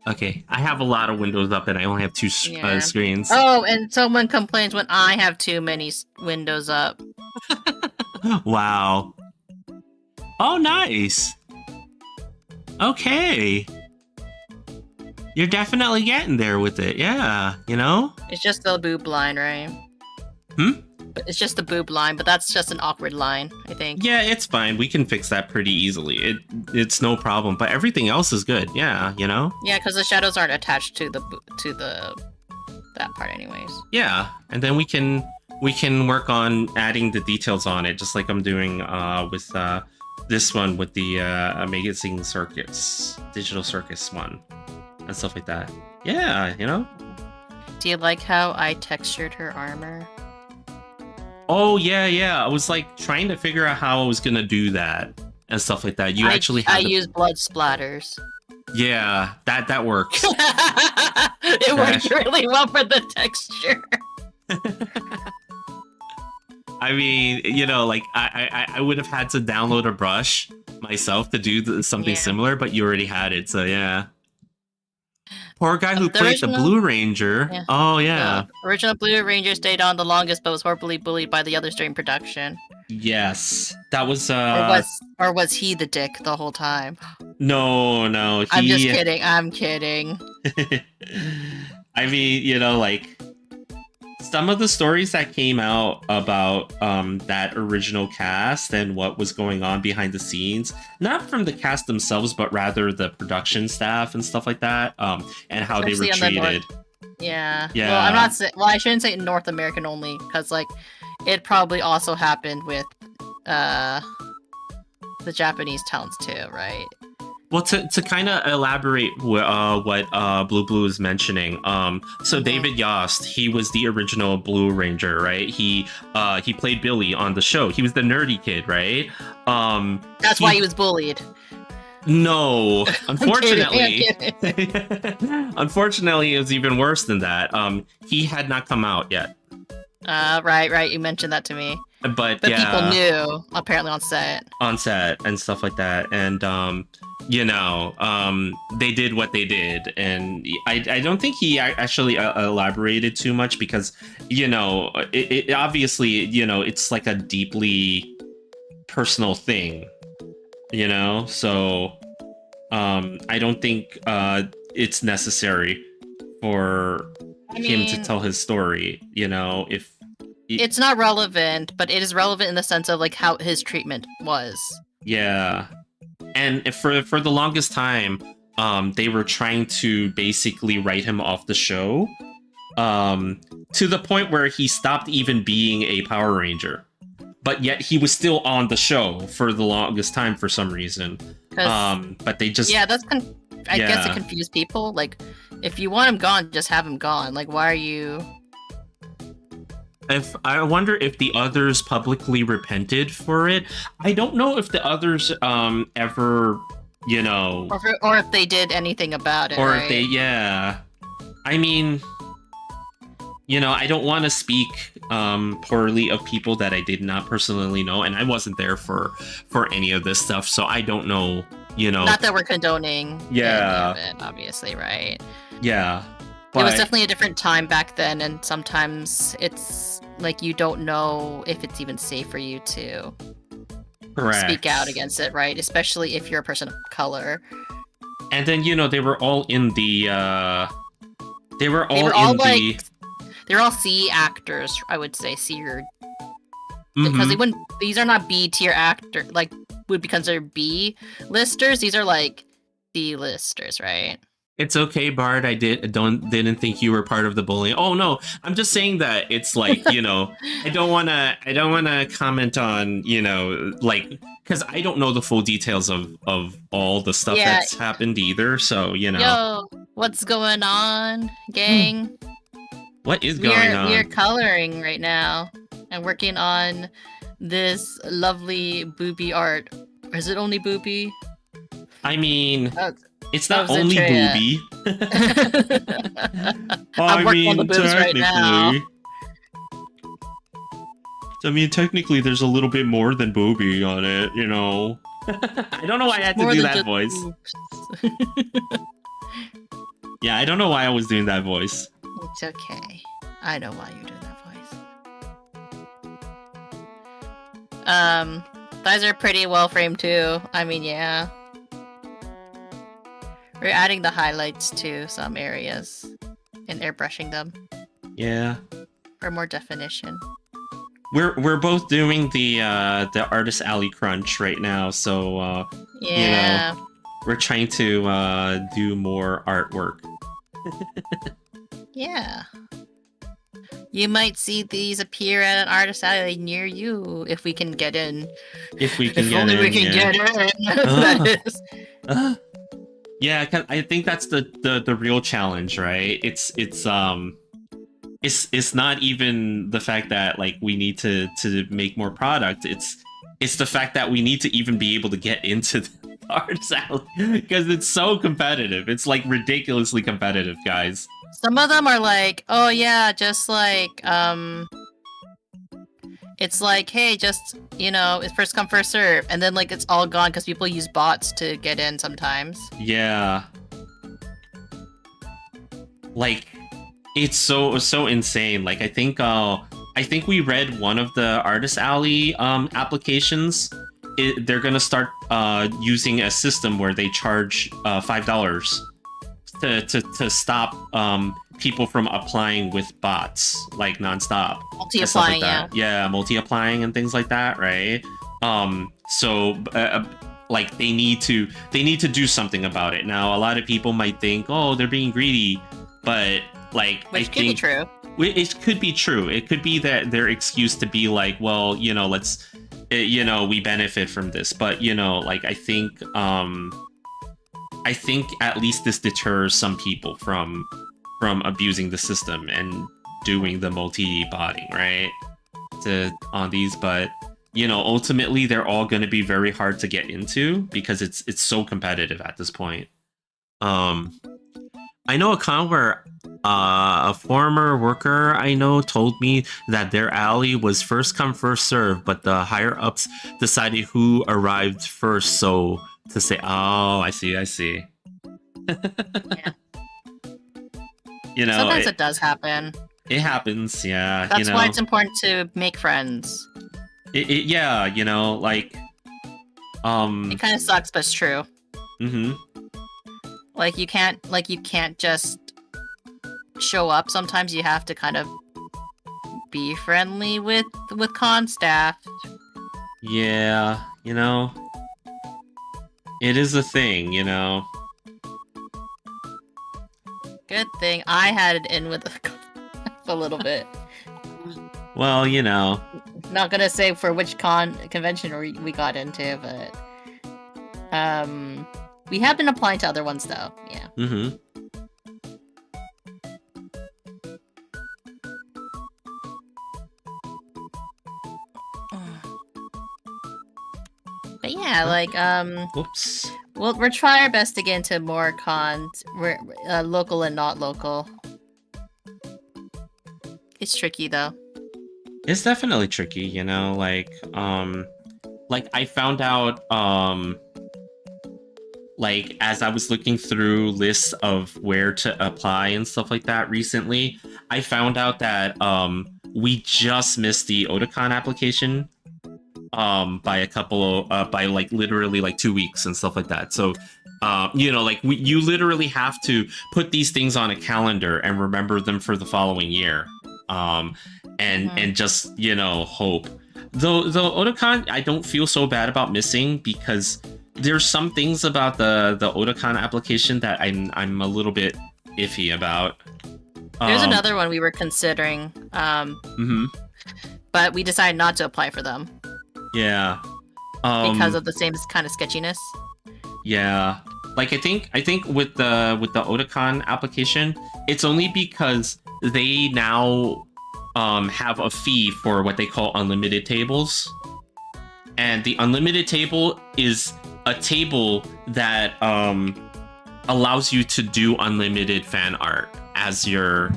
Okay, I have a lot of windows up and I only have two Yeah. screens. Oh, and someone complains when I have too many windows up. Wow. Oh, nice. Okay. You're definitely getting there with it. Yeah, you know? It's just the boob line, right? It's just the boob line, but that's just an awkward line, I think. Yeah, it's fine. We can fix that pretty easily. It's no problem. But everything else is good. Yeah, you know? Yeah, because the shadows aren't attached to the that part anyways. Yeah, and then we can work on adding the details on it, just like I'm doing with this one with the Amazing Circus, Digital Circus one, and stuff like that. Yeah, you know? Do you like how I textured her armor? Oh, yeah. I was like trying to figure out how I was gonna do that and stuff like that. You actually had I use blood splatters. Yeah, that works. It worked really well for the texture. I mean, you know, like I would have had to download a brush myself to do something similar, but you already had it, so yeah. Poor guy who played the Blue Ranger. Yeah. Oh, yeah. The original Blue Ranger stayed on the longest, but was horribly bullied by the others during production. Yes. That was... Or was he the dick the whole time? No. I'm just kidding. I'm kidding. I mean, you know, like... Some of the stories that came out about that original cast and what was going on behind the scenes, not from the cast themselves, but rather the production staff and stuff like that, and how especially they were treated. Yeah. Well, I shouldn't say North American only, because like it probably also happened with the Japanese towns too, right? Well, to kind of elaborate what Blue is mentioning, so David Yost, he was the original Blue Ranger, right? He played Billy on the show. He was the nerdy kid, right? That's why he was bullied. No, unfortunately, I'm kidding. Unfortunately, it was even worse than that. He had not come out yet. Right. You mentioned that to me. But yeah, people knew apparently on set and stuff like that, and you know, they did what they did, and I don't think he actually elaborated too much because, you know, it obviously, you know, it's like a deeply personal thing, you know, so I don't think it's necessary for him to tell his story, you know, if it's not relevant, but it is relevant in the sense of like how his treatment was. Yeah. And for the longest time, they were trying to basically write him off the show, to the point where he stopped even being a Power Ranger. But yet he was still on the show for the longest time for some reason. But they just... Yeah, I guess it confused people. Like, if you want him gone, just have him gone. Like, why are you... I wonder if the others publicly repented for it. I don't know if the others ever, you know, or if they did anything about it, or right? if they, yeah. I mean, you know, I don't want to speak poorly of people that I did not personally know, and I wasn't there for any of this stuff, so I don't know. You know, not that we're condoning. Yeah, any of it, obviously, right? Yeah. It was definitely a different time back then, and sometimes it's like you don't know if it's even safe for you to speak out against it, right? Especially if you're a person of color. And then, you know, they were all in the they were all C actors, I would say, because they wouldn't. These are not B tier actors, like would be considered B listers. These are like C listers, right? It's okay, Bard. I didn't think you were part of the bullying. Oh no, I'm just saying that it's like, you know, I don't wanna comment on, you know, like, because I don't know the full details of all the stuff that's happened either. So, you know. Yo, what's going on, gang? What is going on? We're coloring right now and working on this lovely booby art. Is it only booby? I mean, it's not only booby. I'm working on the boobs right now. I mean, technically, there's a little bit more than booby on it, you know. I don't know why I had to do that voice. Yeah, I don't know why I was doing that voice. It's okay. I know why you're doing that voice. Thighs are pretty well framed too. I mean, yeah. We're adding the highlights to some areas and airbrushing them. Yeah. For more definition. We're both doing the Artist Alley crunch right now, so yeah. You know, we're trying to do more artwork. Yeah. You might see these appear at an Artist Alley near you if we can get in. If we can if get only in, we can yeah. get in. That is. Yeah, 'cause I think that's the real challenge, right? It's not even the fact that like we need to make more product. It's the fact that we need to even be able to get into the Artist Alley because it's so competitive. It's like ridiculously competitive, guys. Some of them are like, oh yeah, just like it's like, hey, just it's first come first serve, and then like it's all gone because people use bots to get in sometimes. Yeah. Like it's so insane. Like I think we read one of the Artist Alley applications. They're gonna start using a system where they charge $5 to stop people from applying with bots like nonstop. Multi-applying, like yeah, multi-applying and things like that, right? So like they need to do something about it. Now a lot of people might think, oh, they're being greedy, but like which could be true. It could be true. It could be that their excuse to be like, well, let's we benefit from this, but like I think at least this deters some people from abusing the system and doing the multi-botting, right? On these, but ultimately they're all going to be very hard to get into because it's so competitive at this point. I know a con where a former worker I know told me that their alley was first come first serve, but the higher ups decided who arrived first, so to say, oh, I see. Yeah. Sometimes it does happen. It happens, yeah. That's why it's important to make friends. Yeah, like it kind of sucks, but it's true. Mm-hmm. Like you can't just show up. Sometimes you have to kind of be friendly with con staff. Yeah, it is a thing, Good thing I had it in with a little bit. Well, Not gonna say for which convention we got into, but we have been applying to other ones though. Yeah. Mm-hmm. But yeah, like Whoops. we're trying our best to get into more cons. We're local and not local. It's tricky though. It's definitely tricky, like I found out like as I was looking through lists of where to apply and stuff like that recently, I found out that we just missed the Otakon application by a couple by like literally like 2 weeks and stuff like that. So like you literally have to put these things on a calendar and remember them for the following year. And just hope. Though Otakon, I don't feel so bad about missing because there's some things about the Otakon application that I'm a little bit iffy about. There's another one we were considering, but we decided not to apply for them. Yeah, because of the same kind of sketchiness. Yeah, like I think with the Otakon application, it's only because they now have a fee for what they call unlimited tables, and the unlimited table is a table that allows you to do unlimited fan art as your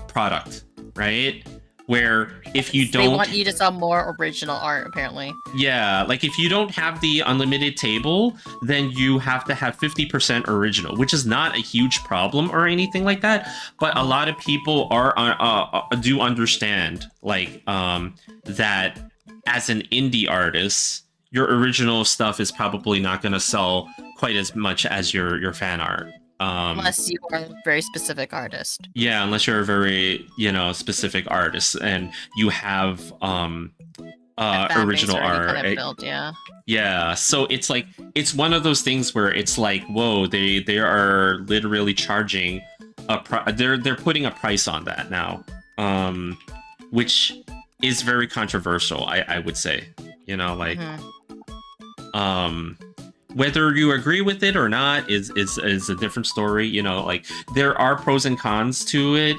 product, right? where if you They don't, want you to sell more original art, apparently. yeah, like if you don't have the unlimited table, then you have to have 50% original, which is not a huge problem or anything like that. But a lot of people are do understand like that as an indie artist, your original stuff is probably not going to sell quite as much as your fan art. Unless you are a very specific artist. Yeah, unless you're a very, specific artist and you have original art. Kind of built, yeah. Yeah, so it's like it's one of those things where it's like, whoa, they are literally charging they're putting a price on that now, which is very controversial. I would say, like, whether you agree with it or not is a different story. Like there are pros and cons to it,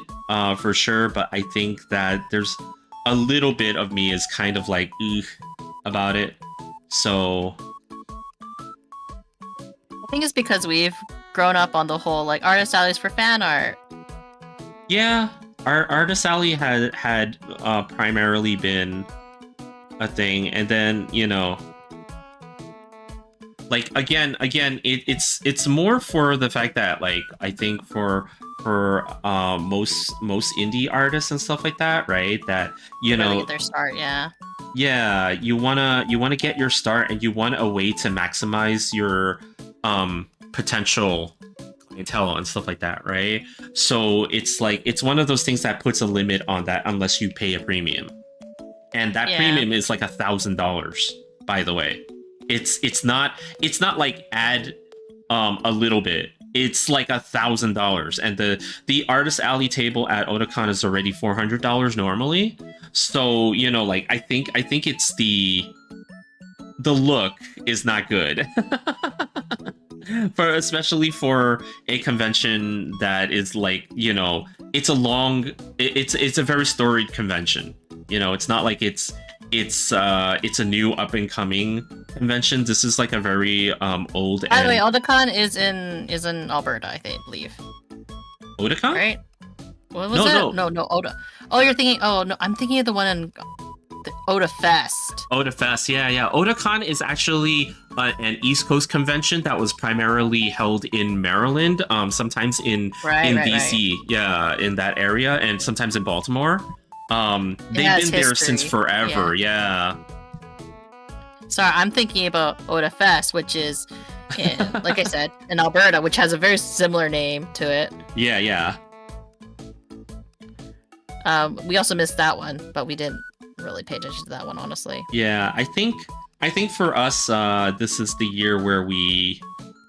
for sure, but I think that there's a little bit of me is kind of like about it. So I think it's because we've grown up on the whole like artist alleys for fan art. Yeah, our Artist Alley had primarily been a thing, and then like again it's more for the fact that like I think for most indie artists and stuff like that, right, that really get their start. Yeah, you wanna get your start, and you want a way to maximize your potential clientele and stuff like that, right? So it's like it's one of those things that puts a limit on that unless you pay a premium, and that premium is like $1,000, by the way. It's not like add a little bit. It's like $1,000, and the Artist Alley table at Otakon is already $400 normally. So like I think it's the look is not good. Especially for a convention that is like it's a very storied convention. It's not like it's a new up and coming convention. This is like a very old. By the way, Otakon is in Alberta, I believe. Otakon, right? What was it? No, Oda. Oh, you're thinking. Oh no, I'm thinking of the one in the Oda Fest. Oda Fest, yeah. Otakon is actually an East Coast convention that was primarily held in Maryland, sometimes in DC, yeah, in that area, and sometimes in Baltimore. They've been there since forever, yeah. Sorry, I'm thinking about Oda Fest, which is, like I said, in Alberta, which has a very similar name to it. Yeah. We also missed that one, but we didn't really pay attention to that one, honestly. Yeah, I think for us, this is the year where we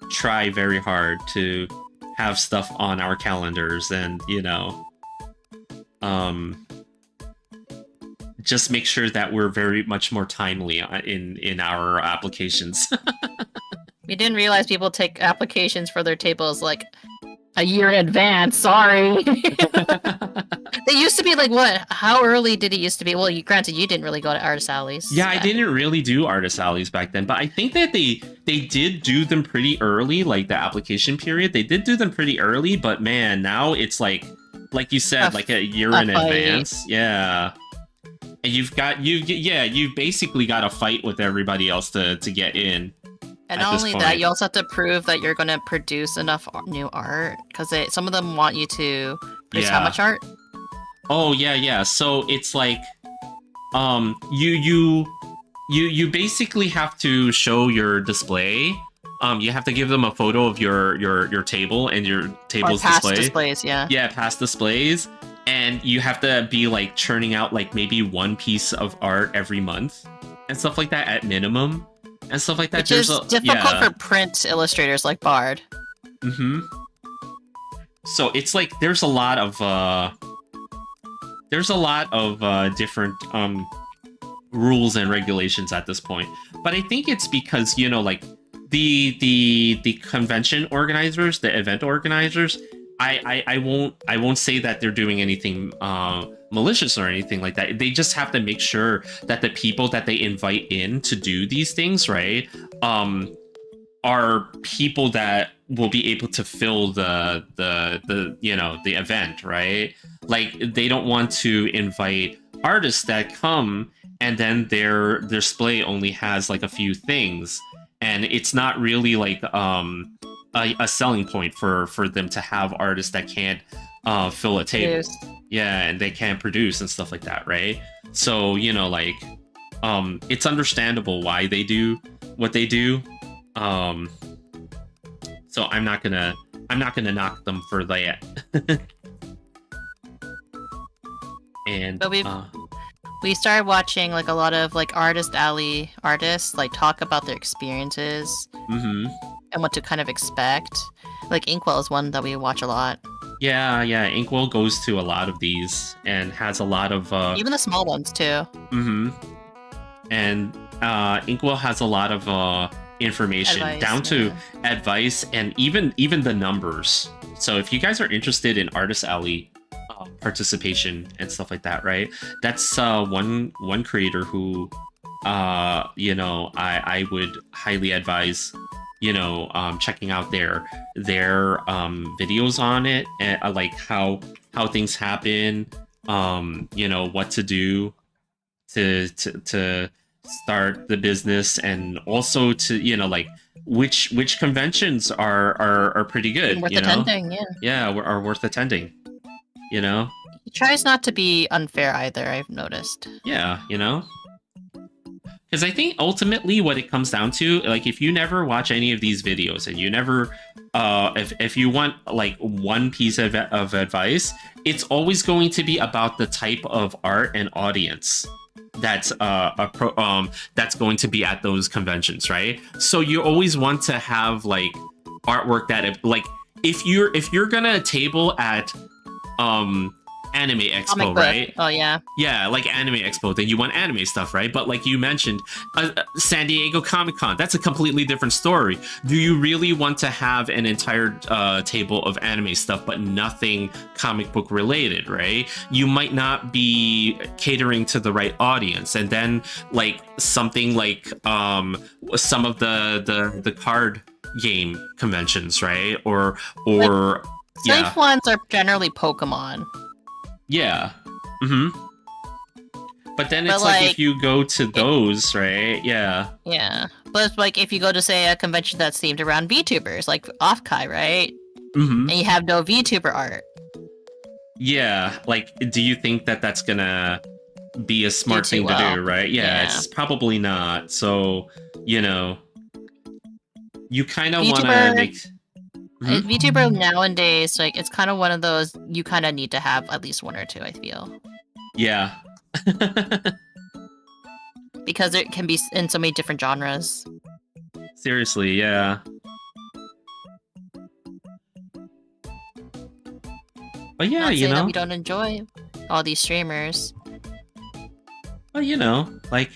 try very hard to have stuff on our calendars, and just make sure that we're very much more timely in our applications. We didn't realize people take applications for their tables like a year in advance. Sorry. They used to be like, what? How early did it used to be? Well, granted, you didn't really go to Artist Alleys. Yeah, I didn't really do Artist Alleys back then, but I think that they did do them pretty early, like the application period. They did do them pretty early, but man, now it's like you said, like a year in advance. Yeah. And you've basically got to fight with everybody else to get in. And not only that, you also have to prove that you're going to produce enough new art, because some of them want you to produce how much art? Oh yeah. So it's like, you basically have to show your display. You have to give them a photo of your table and your table's display. Displays, yeah. Yeah, past displays. And you have to be like churning out like maybe one piece of art every month and stuff like that at minimum and stuff like that. Which is difficult for print illustrators like Bard. Mm-hmm. So it's like there's a lot of different rules and regulations at this point. But I think it's because like the convention organizers, the event organizers, I won't say that they're doing anything malicious or anything like that. They just have to make sure that the people that they invite in to do these things, right, are people that will be able to fill the event, right? Like they don't want to invite artists that come, and then their display only has like a few things, and it's not really like a selling point for them to have artists that can't fill a table. Yes. Yeah, and they can't produce and stuff like that, right? So, you know, like it's understandable why they do what they do. So I'm not gonna knock them for that. And But we started watching like a lot of like Artist Alley artists like talk about their experiences mm-hmm. and what to kind of expect. Like Inkwell is one that we watch a lot. Yeah, Inkwell goes to a lot of these and has a lot of even the small ones too. Mm-hmm. And Inkwell has a lot of information Advice, down to advice and even the numbers. So if you guys are interested in Artist Alley participation and stuff like that, right? That's one creator who you know, I would highly advise, you know, checking out their videos on it, and like how things happen, you know, what to do to start the business, and also to, you know, like which conventions are pretty good, Worth you know? attending, yeah, are worth attending, you know. He tries not to be unfair either, I've noticed. Yeah, you know, because I think ultimately what it comes down to, like, if you never watch any of these videos and you never if you want like one piece of advice, it's always going to be about the type of art and audience that's that's going to be at those conventions, right? So you always want to have like artwork that, like, if you're gonna table at Anime Expo, right? Oh yeah, like Anime Expo, then you want anime stuff, right? But like you mentioned, San Diego Comic-Con, that's a completely different story. Do you really want to have an entire table of anime stuff but nothing comic book related, right? You might not be catering to the right audience. And then like something like some of the card game conventions, right? Or safe ones are generally Pokemon. Yeah. Mm-hmm. But then it's like if you go to those, right? Yeah. Yeah. But it's like if you go to, say, a convention that's themed around VTubers, like Offkai, right? Mm-hmm. And you have no VTuber art. Yeah. Like, do you think that that's gonna be a smart thing to do, right? Yeah, it's probably not. So, you know, you kind of want to make... VTuber nowadays, like, it's kind of one of those you kind of need to have at least one or two, I feel. Yeah. Because it can be in so many different genres. Seriously, yeah. But yeah, you know, that we don't enjoy all these streamers. Well, you know, like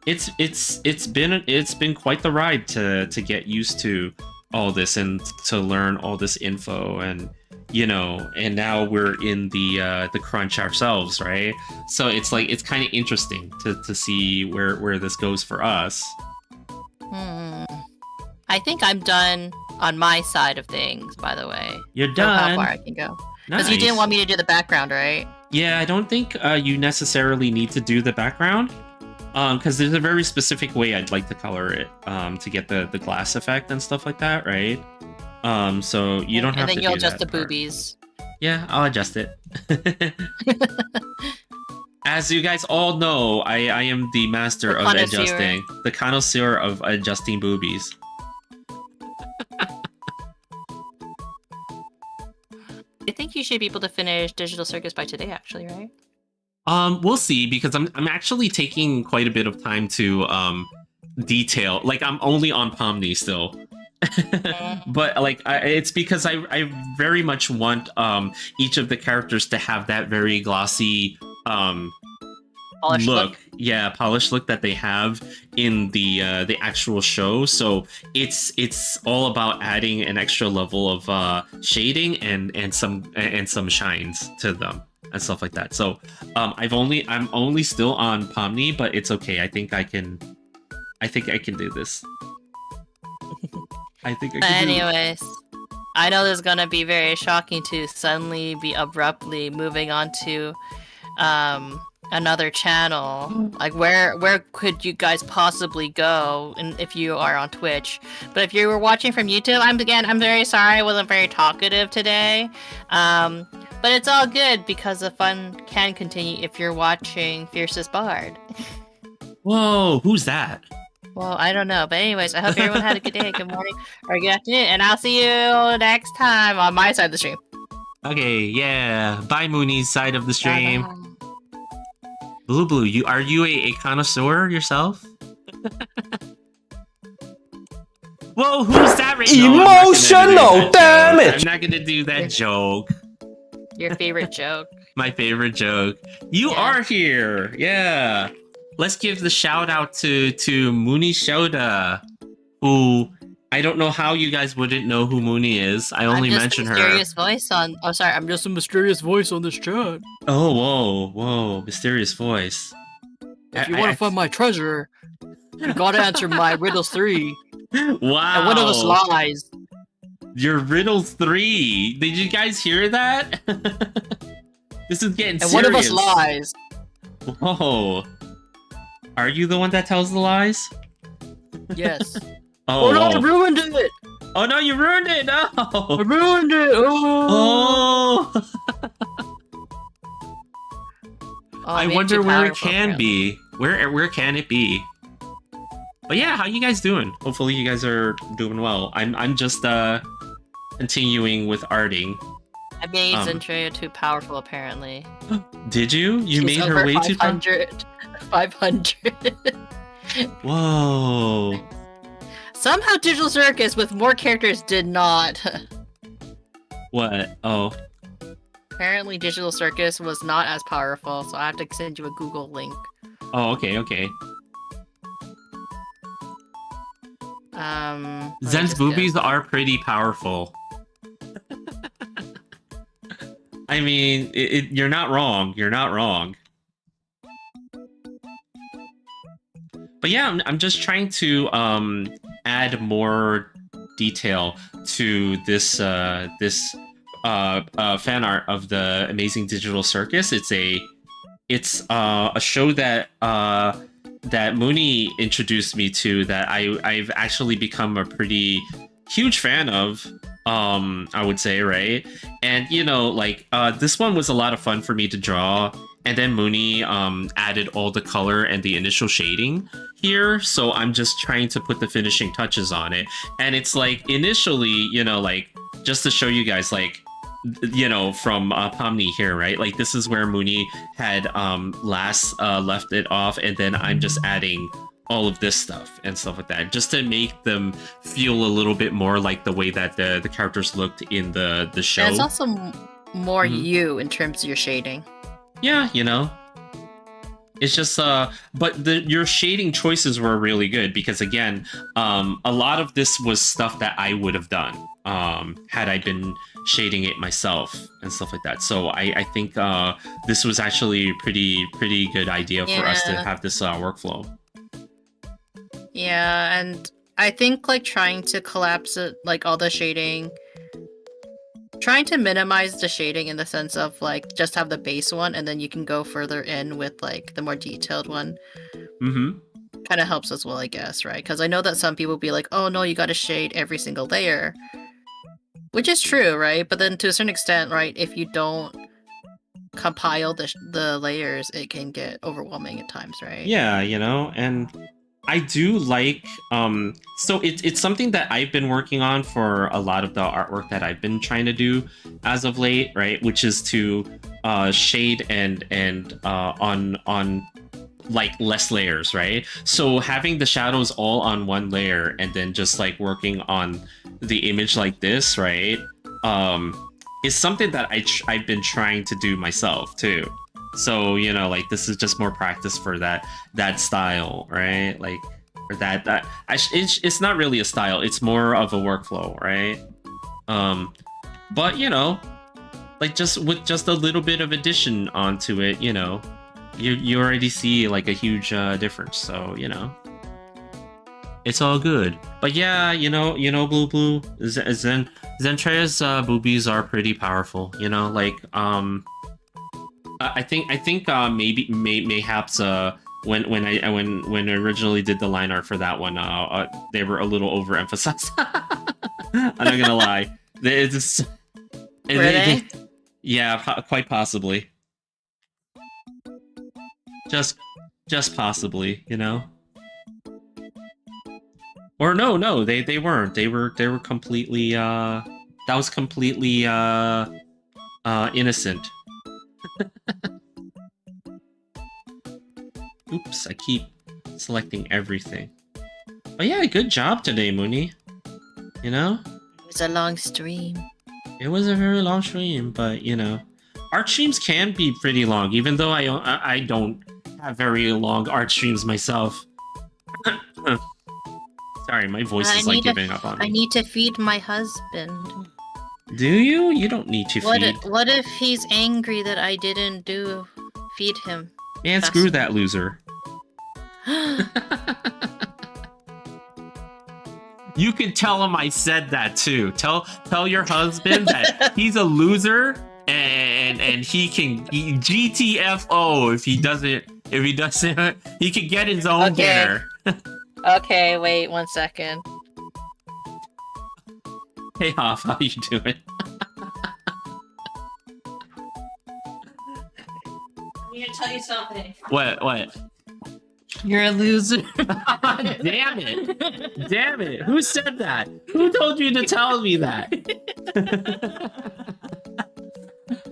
it's been quite the ride to get used to all this and to learn all this info, and you know, and now we're in the crunch ourselves, right? So it's like it's kind of interesting to see where this goes for us. I think I'm done on my side of things, by the way. You're done. How far I can go. Because Nice. you didn't want me to do the background, right? Yeah, I don't think you necessarily need to do the background, because there's a very specific way I'd like to color it to get the glass effect and stuff like that, right? So you don't have to do that. And then you'll adjust the part. boobies. Yeah, I'll adjust it. As you guys all know, I am the master of adjusting. The connoisseur of adjusting boobies. I think you should be able to finish Digital Circus by today, actually, right? We'll see, because I'm actually taking quite a bit of time to detail. Like, I'm only on Pomni still. But like it's because I very much want each of the characters to have that very glossy polished look. Yeah, polished look that they have in the actual show. So it's all about adding an extra level of shading and some shines to them and stuff like that. So I'm only still on Pomni, but it's okay. I think I can do this. Anyways, I know this is gonna be very shocking to suddenly be abruptly moving on to another channel. Like where could you guys possibly go and if you are on Twitch? But if you were watching from YouTube, I'm very sorry I wasn't very talkative today. But it's all good because the fun can continue if you're watching Fiercestbard. Whoa, who's that? Well, I don't know, but anyways, I hope everyone had a good day, good morning, or good afternoon, and I'll see you next time on my side of the stream. Okay, yeah. Bye, Mooney's side of the stream. Bye-bye. Blue, are you a connoisseur yourself? Whoa, who's that right now? Emotional damage! I'm not gonna do that joke. Your favorite joke. My favorite joke. You are here! Yeah. Let's give the shout out to Mooney Shoda, who I don't know how you guys wouldn't know who Mooney is. I only mentioned her. I'm just a mysterious voice on this chat. Oh, whoa, mysterious voice. If you want to find my treasure, you gotta answer my riddles 3. Wow. And one of us lies. Your riddles 3. Did you guys hear that? This is getting serious. And one of us lies. Whoa. Are you the one that tells the lies? Yes. Oh no, I ruined it! Oh no, you ruined it! No! I ruined it! Oh! I wonder where it can be. Where can it be? But yeah, how you guys doing? Hopefully you guys are doing well. I'm just continuing with arting. I made Zentria too powerful, apparently. Did you? You She's made her way too 500. 500. Whoa. Somehow Digital Circus with more characters did not. What? Oh. Apparently Digital Circus was not as powerful, so I have to send you a Google link. Oh, okay. Zen's boobies are pretty powerful. I mean, you're not wrong. You're not wrong. But yeah, I'm just trying to add more detail to this fan art of the Amazing Digital Circus. It's a show that that Mooney introduced me to, that I've actually become a pretty huge fan of. I would say, right? And you know, like this one was a lot of fun for me to draw, and then Mooney added all the color and the initial shading here, so I'm just trying to put the finishing touches on it. And it's like initially, you know, like just to show you guys, like, you know, from Pomni here, right? Like this is where Mooney had last left it off, and then I'm just adding all of this stuff and stuff like that, just to make them feel a little bit more like the way that the characters looked in the show. And it's also more you in terms of your shading. Yeah, you know, it's just but your shading choices were really good, because again, a lot of this was stuff that I would have done had I been shading it myself and stuff like that. So I think this was actually a pretty good idea for us to have this workflow. Yeah, and I think like trying to collapse it, like all the shading, trying to minimize the shading in the sense of like just have the base one and then you can go further in with like the more detailed one. Kind of helps as well, I guess, right? Because I know that some people be like, oh no, you gotta shade every single layer, which is true, right? But then to a certain extent, right, if you don't compile the layers, it can get overwhelming at times, right? Yeah, you know, and I do like, so it's something that I've been working on for a lot of the artwork that I've been trying to do as of late, right? Which is to shade and on like less layers, right? So having the shadows all on one layer and then just like working on the image like this, right? Is something that I've been trying to do myself too. So, you know, like this is just more practice for that style, right? Like, or it's not really a style, it's more of a workflow, right? But you know, like just with just a little bit of addition onto it, you know, you already see like a huge difference. So, you know, it's all good. But yeah, you know, Blue, Zentrea's boobies are pretty powerful, you know, like I think mayhaps when I originally did the line art for that one, they were a little overemphasized. I'm not gonna lie. They just, Were they? Yeah, quite possibly. Just possibly, you know. Or no, they weren't. They were completely that was completely innocent. Oops, I keep selecting everything. Oh yeah, good job today, Mooney. You know? It was a long stream. It was a very long stream, but you know, art streams can be pretty long, even though I don't have very long art streams myself. Sorry, my voice is like giving up on me. I need to feed my husband. Do you? You don't need to feed. What if he's angry that I didn't feed him? Man, screw that loser. You can tell him I said that too. Tell your husband that he's a loser and he can GTFO if he doesn't he can get his own dinner. Okay, wait 1 second. Hey Hoff, how you doing? I'm gonna tell you something. What? You're a loser. Damn it! Damn it! Who said that? Who told you to tell me that?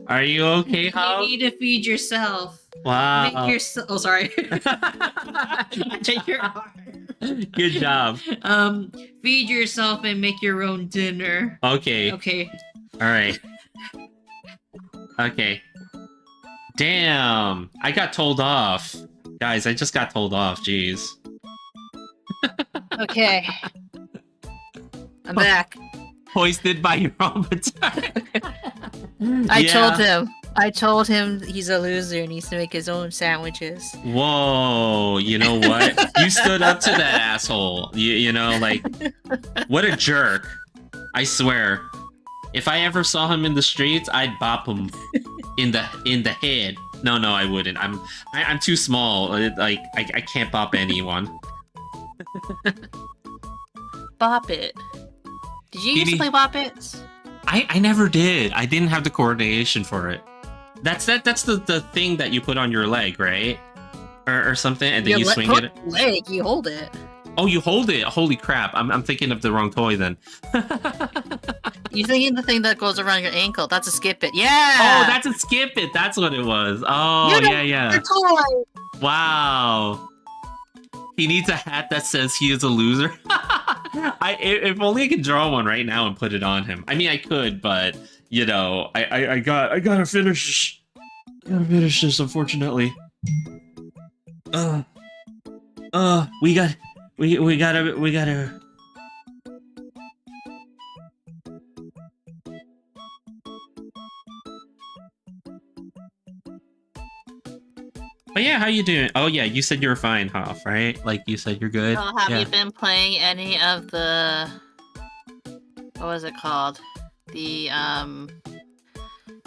Are you okay, Hoff? You need to feed yourself. Wow. Make yourself. Oh, sorry. Take your arm. Good job. Feed yourself and make your own dinner. Okay. Okay. All right. Okay. Damn. I got told off. Guys, I just got told off. Jeez. Okay. I'm back. Hoisted by your own petard. I told him he's a loser and needs to make his own sandwiches. Whoa, you know what? You stood up to that asshole. You know, like, what a jerk. I swear. If I ever saw him in the streets, I'd bop him in the head. No, I wouldn't. I'm too small. Like, I can't bop anyone. Bop It. Did you used to play Bop It? I never did. I didn't have the coordination for it. That's the thing that you put on your leg, right? Or something, and then you swing it. Leg, you hold it. Oh, you hold it. Holy crap! I'm thinking of the wrong toy then. You're thinking the thing that goes around your ankle. That's a Skip It. Yeah. Oh, that's a Skip It. That's what it was. Oh, yeah. Toy. Wow. He needs a hat that says he is a loser. If only I could draw one right now and put it on him. I mean, I could, but you know, I gotta finish. Gotta finish this, unfortunately. We gotta. But yeah, how you doing? Oh yeah, you said you were fine, Hoff, right? Like you said you're good. Oh, have you been playing any of the what was it called? The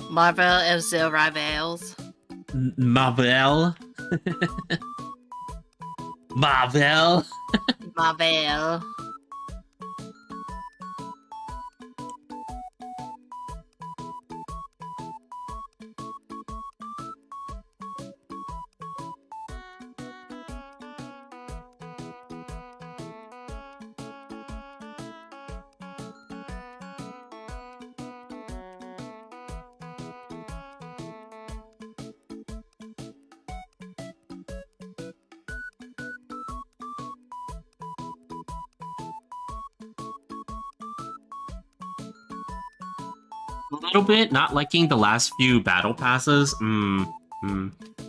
Marvel of the Rivals. Marvel. Marvel. Marvel. A little bit, not liking the last few battle passes.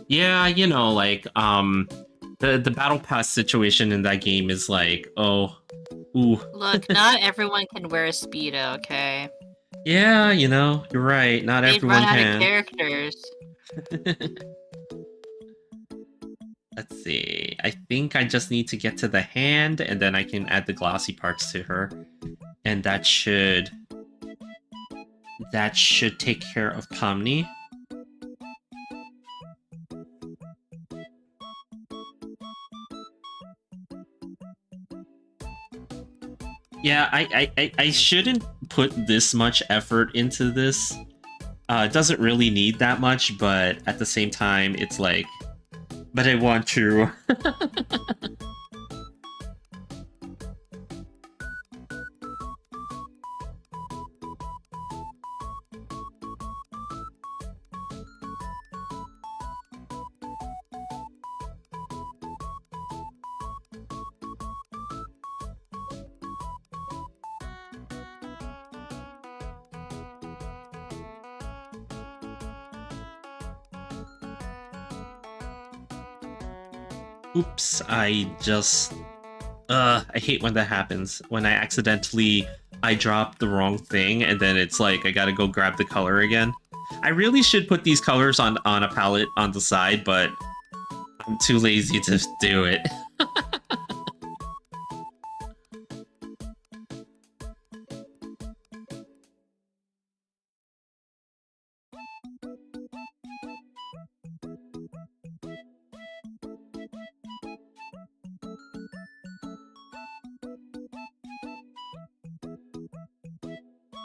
Yeah, you know, like the battle pass situation in that game is like, oh, ooh. Look, not everyone can wear a Speedo, okay? Yeah, you know, you're right. Not everyone run can. Out of characters. Let's see. I think I just need to get to the hand, and then I can add the glossy parts to her, and that should take care of Pomni. Yeah, I shouldn't put this much effort into this. It doesn't really need that much, but at the same time, it's like, but I want to. Oops, I just... I hate when that happens. When I drop the wrong thing, and then it's like, I gotta go grab the color again. I really should put these colors on a palette on the side, but I'm too lazy to do it.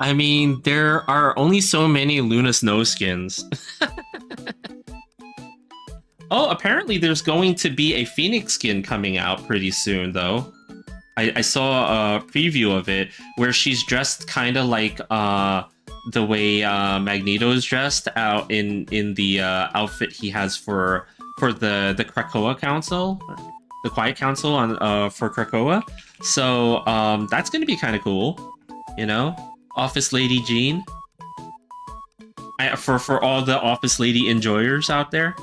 I mean, there are only so many Luna Snow skins. Oh, apparently there's going to be a Phoenix skin coming out pretty soon, though. I saw a preview of it where she's dressed kind of like the way Magneto is dressed out in the outfit he has for the Krakoa Council, the Quiet Council on for Krakoa. So that's going to be kind of cool, you know. Office Lady Jean. For all the Office Lady enjoyers out there.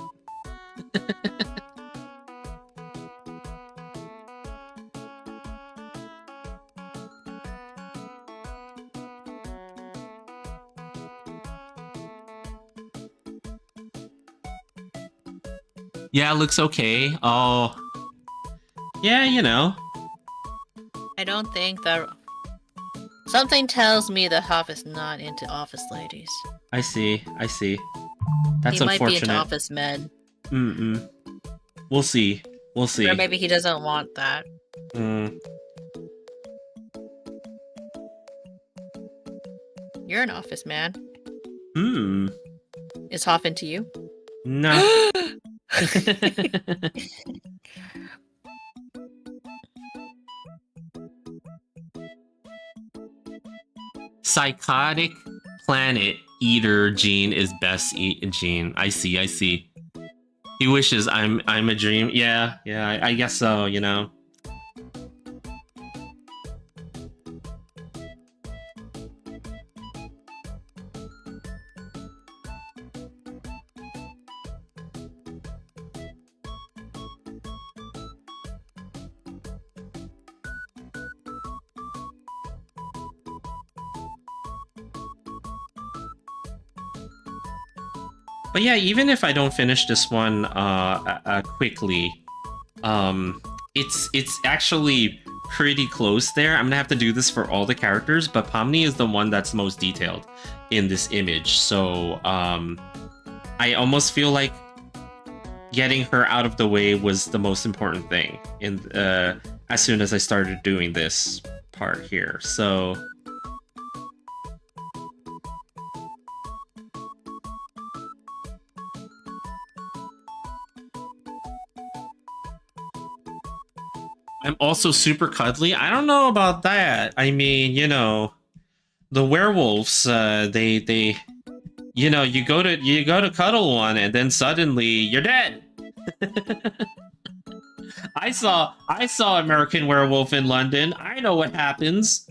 Yeah, it looks okay. Oh. Yeah, you know. I don't think that... Something tells me the Huff is not into office ladies. I see. That's he might unfortunate. be into office men. We'll see. Or maybe he doesn't want that. You're an office man. Is Hoff into you? No. Psychotic Planet Eater Gene is best Gene. I see. He wishes I'm a dream. Yeah, I guess so, you know. But yeah, even if I don't finish this one quickly, it's actually pretty close there. I'm gonna have to do this for all the characters, but Pomni is the one that's most detailed in this image. So I almost feel like getting her out of the way was the most important thing in as soon as I started doing this part here. So I'm also super cuddly. I don't know about that. I mean, you know, the werewolves, they you know, you go to cuddle one and then suddenly you're dead. I saw American Werewolf in London. I know what happens.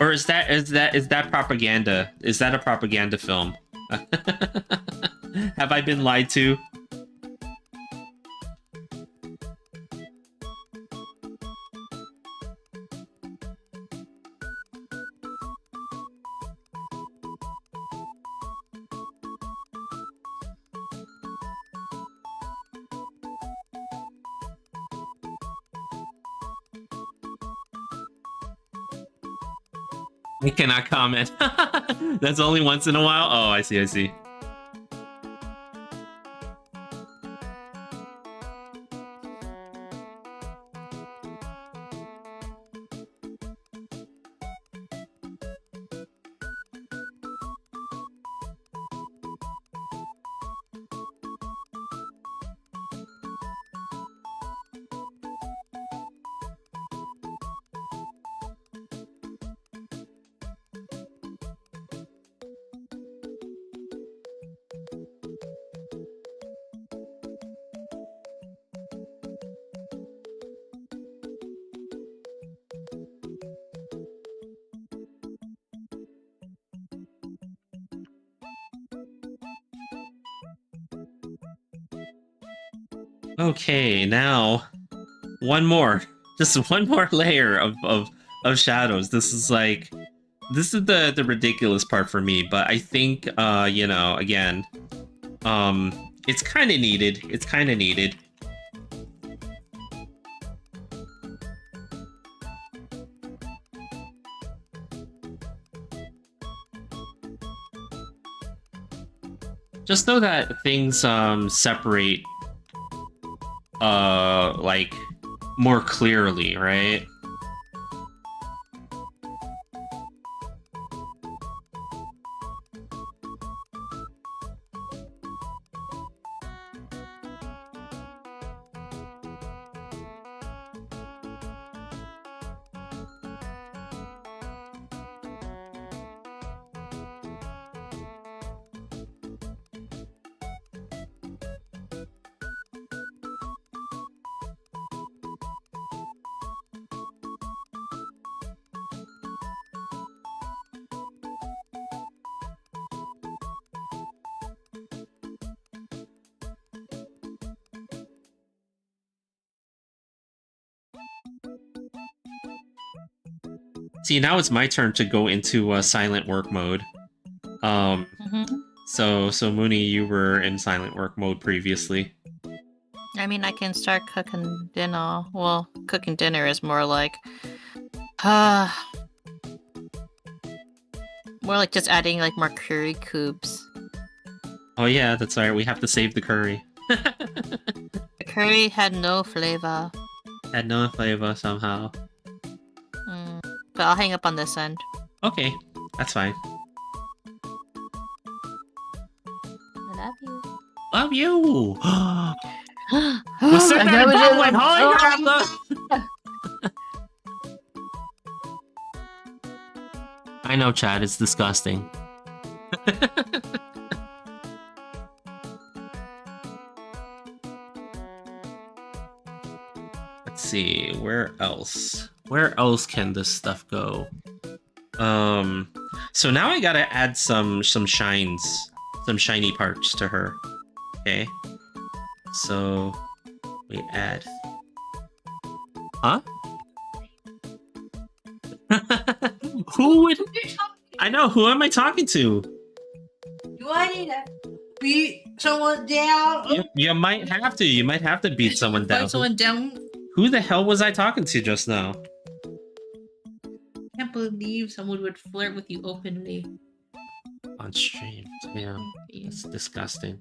Or is that propaganda? Is that a propaganda film? Have I been lied to? I cannot comment. That's only once in a while? Oh, I see. Okay, now one more, just one more layer of shadows. This is the ridiculous part for me, but I think you know, again, it's kind of needed. It's kind of needed. Just know that things separate like more clearly, right? See, now it's my turn to go into silent work mode. So Mooney, you were in silent work mode previously. I mean, I can start cooking dinner. Well, cooking dinner is more like, more like just adding like more curry cubes. Oh yeah, that's right. We have to save the curry. The curry had no flavor. Had no flavor somehow. But I'll hang up on this end. Okay, that's fine. I love you. Love you. What's that? I know, Chad. It's disgusting. Let's see. Where else? Where else can this stuff go? So now I gotta add some shines, some shiny parts to her. Okay. So we add. Huh? Who would? I know. Who am I talking to? Do I need to beat someone down? You might have to. You might have to beat someone down. Fight someone down? Who the hell was I talking to just now? I can't believe someone would flirt with you openly. On stream. Yeah. That's disgusting.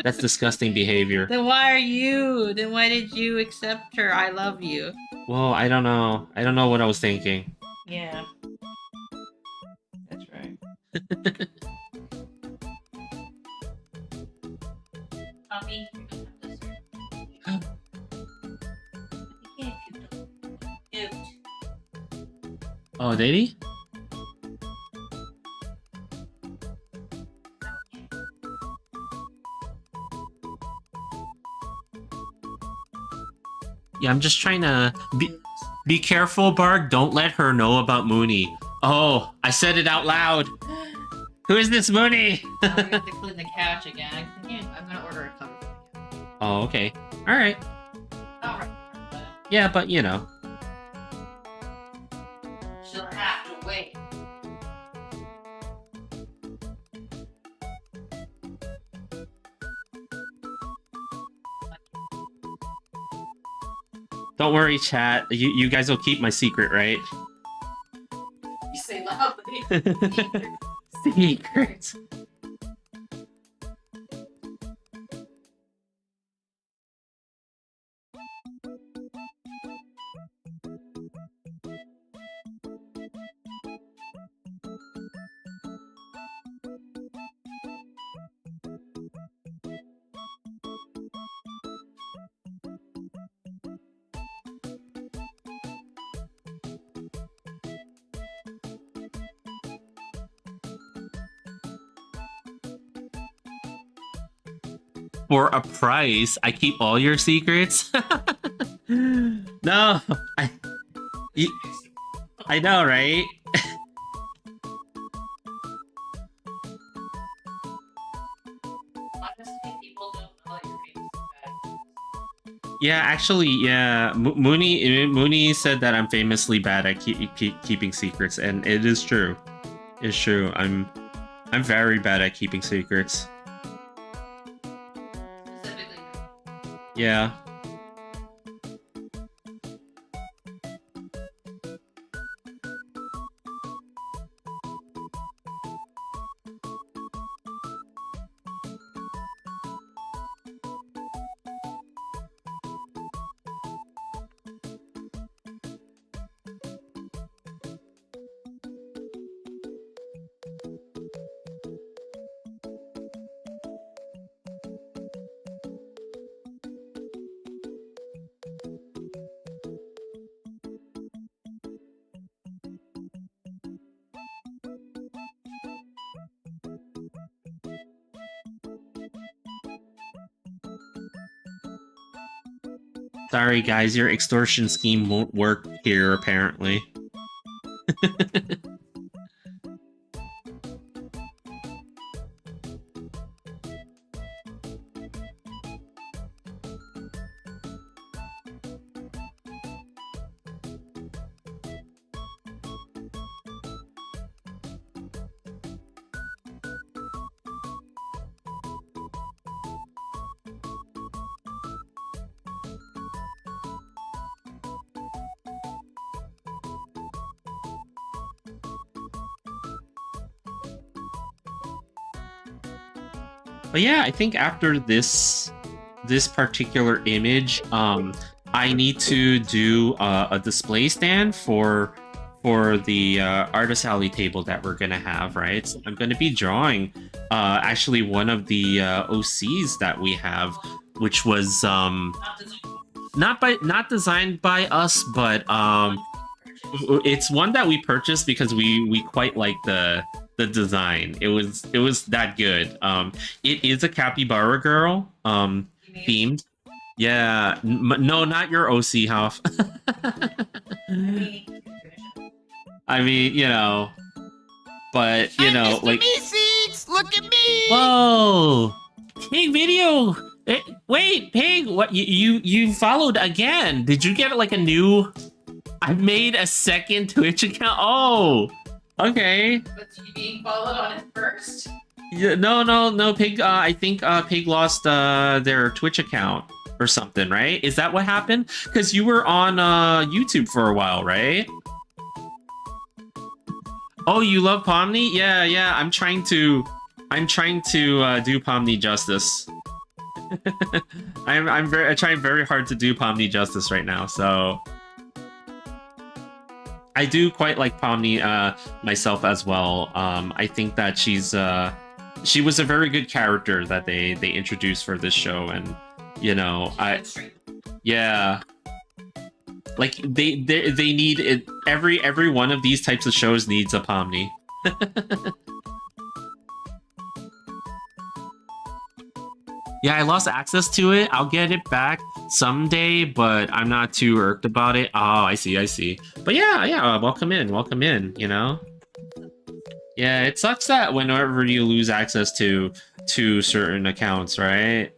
That's disgusting behavior. Then why are you? Then why did you accept her? I love you. Well, I don't know. I don't know what I was thinking. Yeah. That's right. Tommy, Oh, did he? Yeah, I'm just trying to be careful, Barg. Don't let her know about Mooney. Oh, I said it out loud. Who is this Mooney? we have to clean the couch again. I'm gonna order a cover for the couch. Oh, okay. All right. Alright. Yeah, but you know. She'll have to wait. Don't worry, chat. You guys will keep my secret, right? You say loudly. Secret. For a price, I keep all your secrets? No, I know, right? Honestly, people don't know that your face is bad. Yeah, actually, yeah. Mooney said that I'm famously bad at keeping secrets, and it is true. It's true. I'm very bad at keeping secrets. Specifically. Yeah. Sorry, guys, your extortion scheme won't work here, apparently. But yeah, I think after this particular image, I need to do a display stand for the artist alley table that we're gonna have, right? So I'm gonna be drawing actually one of the OCs that we have, which was not designed by us, but it's one that we purchased because we quite like the design. It was that good. It is a capybara girl themed. Yeah, no, not your OC half. I mean, you know, but you know, like me seeds, look at me. Whoa, Pig video. Wait, Pig, what you followed again? Did you get like a new? I made a second Twitch account. Oh, okay. But you being followed on it first? Yeah, no, Pig. I think Pig lost their Twitch account or something, right? Is that what happened? Because you were on YouTube for a while, right? Oh, you love Pomni? Yeah. I'm trying to do Pomni justice. I'm trying very hard to do Pomni justice right now, so I do quite like Pomni myself as well. I think that she was a very good character that they introduced for this show, and you know, yeah, like they need it. Every one of these types of shows needs a Pomni. Yeah, I lost access to it. I'll get it back someday, but I'm not too irked about it. Oh, I see. But yeah, welcome in, you know? Yeah, it sucks that whenever you lose access to certain accounts, right?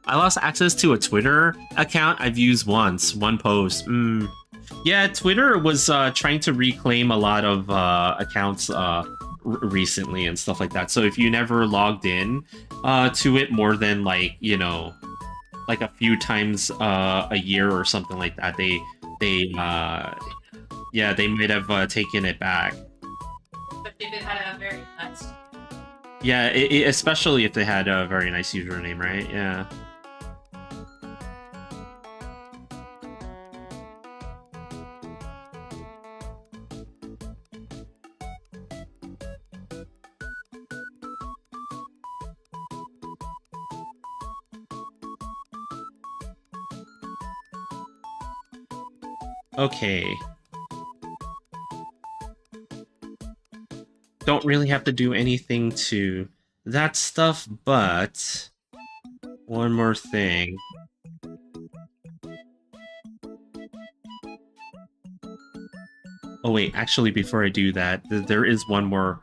I lost access to a Twitter account I've used once, one post. Yeah, Twitter was trying to reclaim a lot of accounts recently and stuff like that. So if you never logged in to it more than like, you know, like a few times a year or something like that, they might have taken it back. But if it had a very nice. Yeah, especially if they had a very nice username, right? Yeah. Okay. Don't really have to do anything to that stuff, but one more thing. Oh wait, actually before I do that, there is one more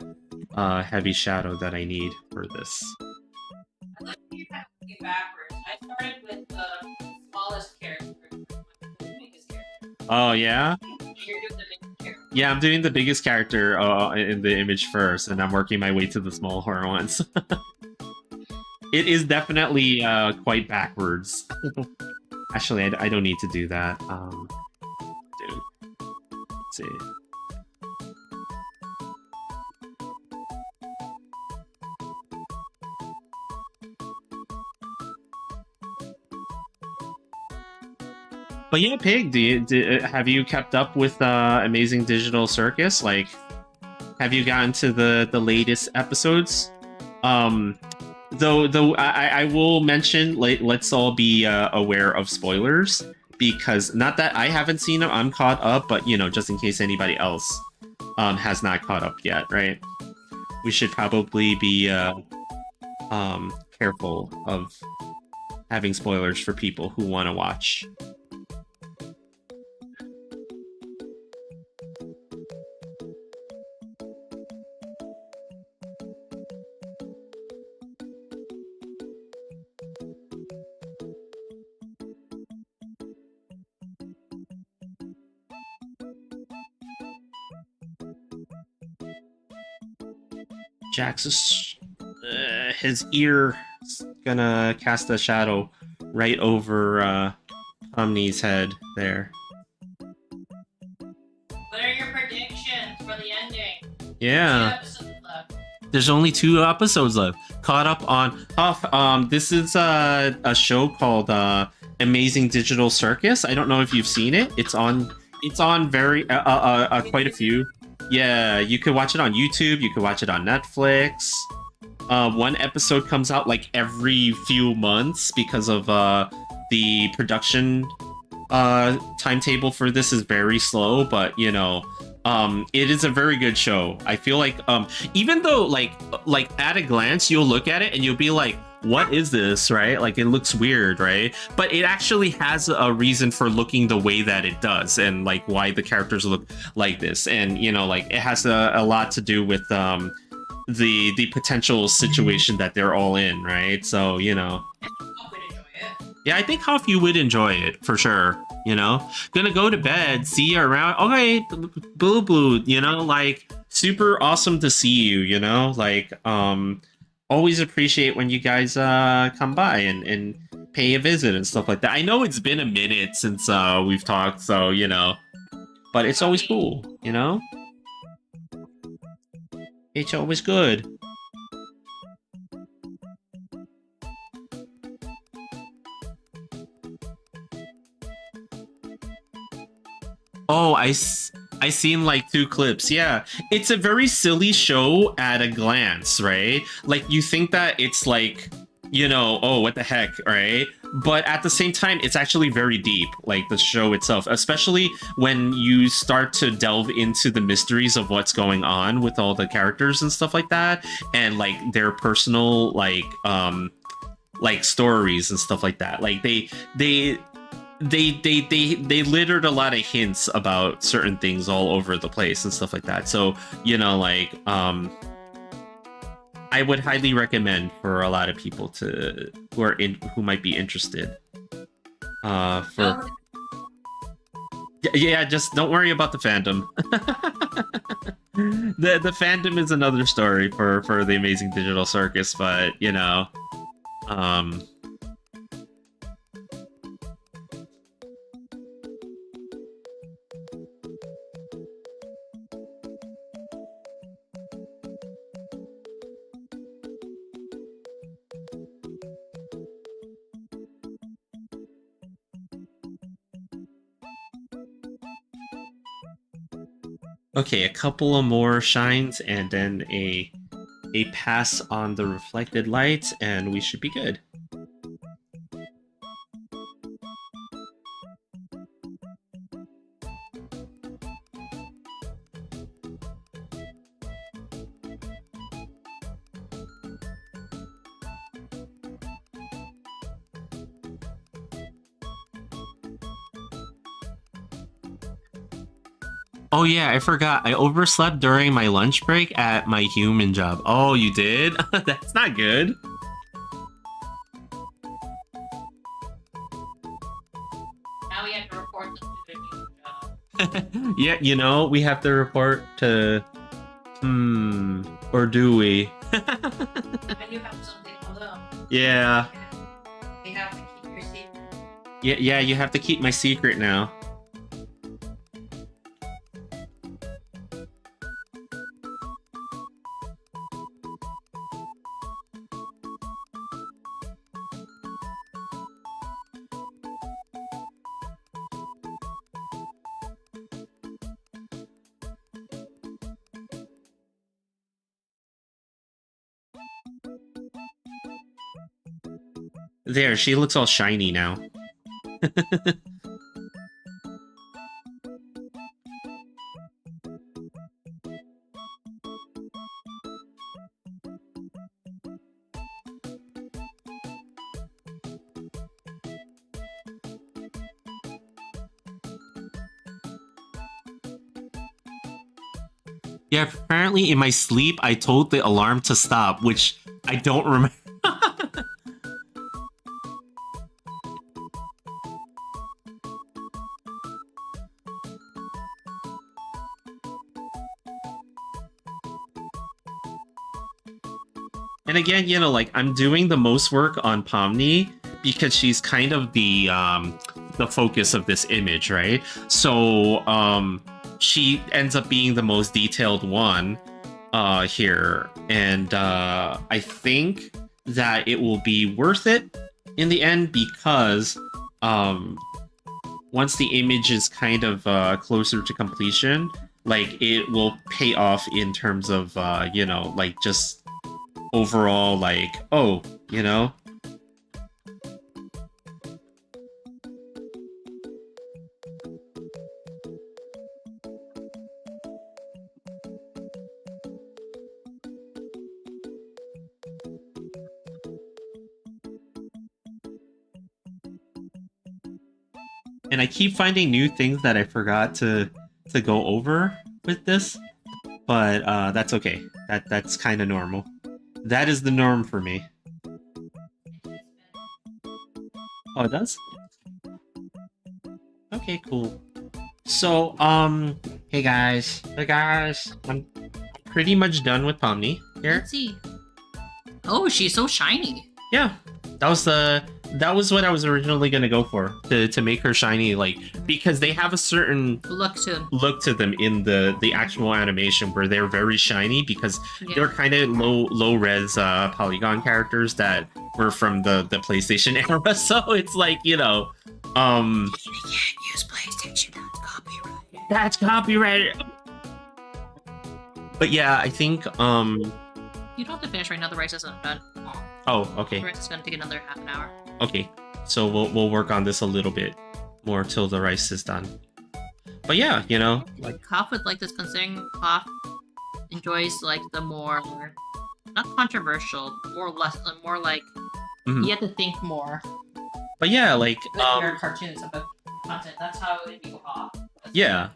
heavy shadow that I need for this. I like you have to get backwards. I started with the smallest character. The biggest character. Oh yeah? You're doing the biggest character. Yeah, I'm doing the biggest character in the image first, and I'm working my way to the smaller ones. It is definitely quite backwards. Actually, I don't need to do that. Dude. Let's see. But yeah, Pig, have you kept up with Amazing Digital Circus? Like, have you gotten to the latest episodes? Though I will mention, let's all be aware of spoilers, because not that I haven't seen them, I'm caught up, but you know, just in case anybody else has not caught up yet, right? We should probably be careful of having spoilers for people who want to watch. Jax's his ear is gonna cast a shadow right over Omni's head there. What are your predictions for the ending? Yeah. 2 episodes left. There's only 2 episodes left. Caught up on Huff. This is a show called Amazing Digital Circus. I don't know if you've seen it. It's on very quite a few. Yeah, you could watch it on YouTube. You could watch it on Netflix. One episode comes out like every few months because of the production timetable for this is very slow, but you know, it is a very good show. I feel like even though like at a glance you'll look at it and you'll be like, what is this, right? Like, it looks weird, right? But it actually has a reason for looking the way that it does, and like why the characters look like this, and you know, like it has a lot to do with the potential situation that they're all in, right? So you know, I would enjoy it. yeah, I think Huff, you would enjoy it for sure. You know, gonna go to bed, see you around. Okay, blue, you know, like super awesome to see you. You know, like always appreciate when you guys come by and pay a visit and stuff like that. I know it's been a minute since we've talked, so you know, but it's always cool, you know. It's always good. Oh, I seen like 2 clips. Yeah, it's a very silly show at a glance, right? Like you think that it's like, you know, oh, what the heck, right? But at the same time, it's actually very deep, like the show itself, especially when you start to delve into the mysteries of what's going on with all the characters and stuff like that, and like their personal like stories and stuff like that. Like they littered a lot of hints about certain things all over the place and stuff like that. So, you know, like I would highly recommend for a lot of people who might be interested. Yeah, just don't worry about the fandom. The fandom is another story for the Amazing Digital Circus, but you know, okay, a couple of more shines and then a pass on the reflected light, and we should be good. Oh yeah, I forgot. I overslept during my lunch break at my human job. Oh, you did? That's not good. Now we have to report this to the new job. Yeah, you know, we have to report to... or do we? I do have something, although Yeah. we have to keep your secret. Yeah, you have to keep my secret now. There, she looks all shiny now. Yeah, apparently in my sleep, I told the alarm to stop, which I don't remember. And again, you know, like, I'm doing the most work on Pomni because she's kind of the focus of this image, right? So she ends up being the most detailed one here, and I think that it will be worth it in the end because once the image is kind of closer to completion, like, it will pay off in terms of you know, like, just overall, like, oh, you know. And I keep finding new things that I forgot to go over with this, but that's okay. That's kind of normal. That is the norm for me. Oh, it does? Okay, cool. So, hey guys. I'm pretty much done with Pomni here. Let's see. Oh, she's so shiny. Yeah, that was what I was originally gonna go for, to make her shiny, like, because they have a certain Look to them in the actual animation where they're very shiny because they're kind of low res polygon characters that were from the PlayStation era. So it's like, you know, You can't use PlayStation. That's copyrighted. that's copyrighted. But yeah, I think You don't have to finish right now. The rice isn't done. oh, okay. The rice is gonna take another half an hour. Okay, so we'll work on this a little bit more till the rice is done. But yeah, you know, like, Koff would like this, considering Koff enjoys like the more not controversial, more like mhm. you have to think more. But yeah, like, Linear cartoons about content. That's how it would be off. Yeah.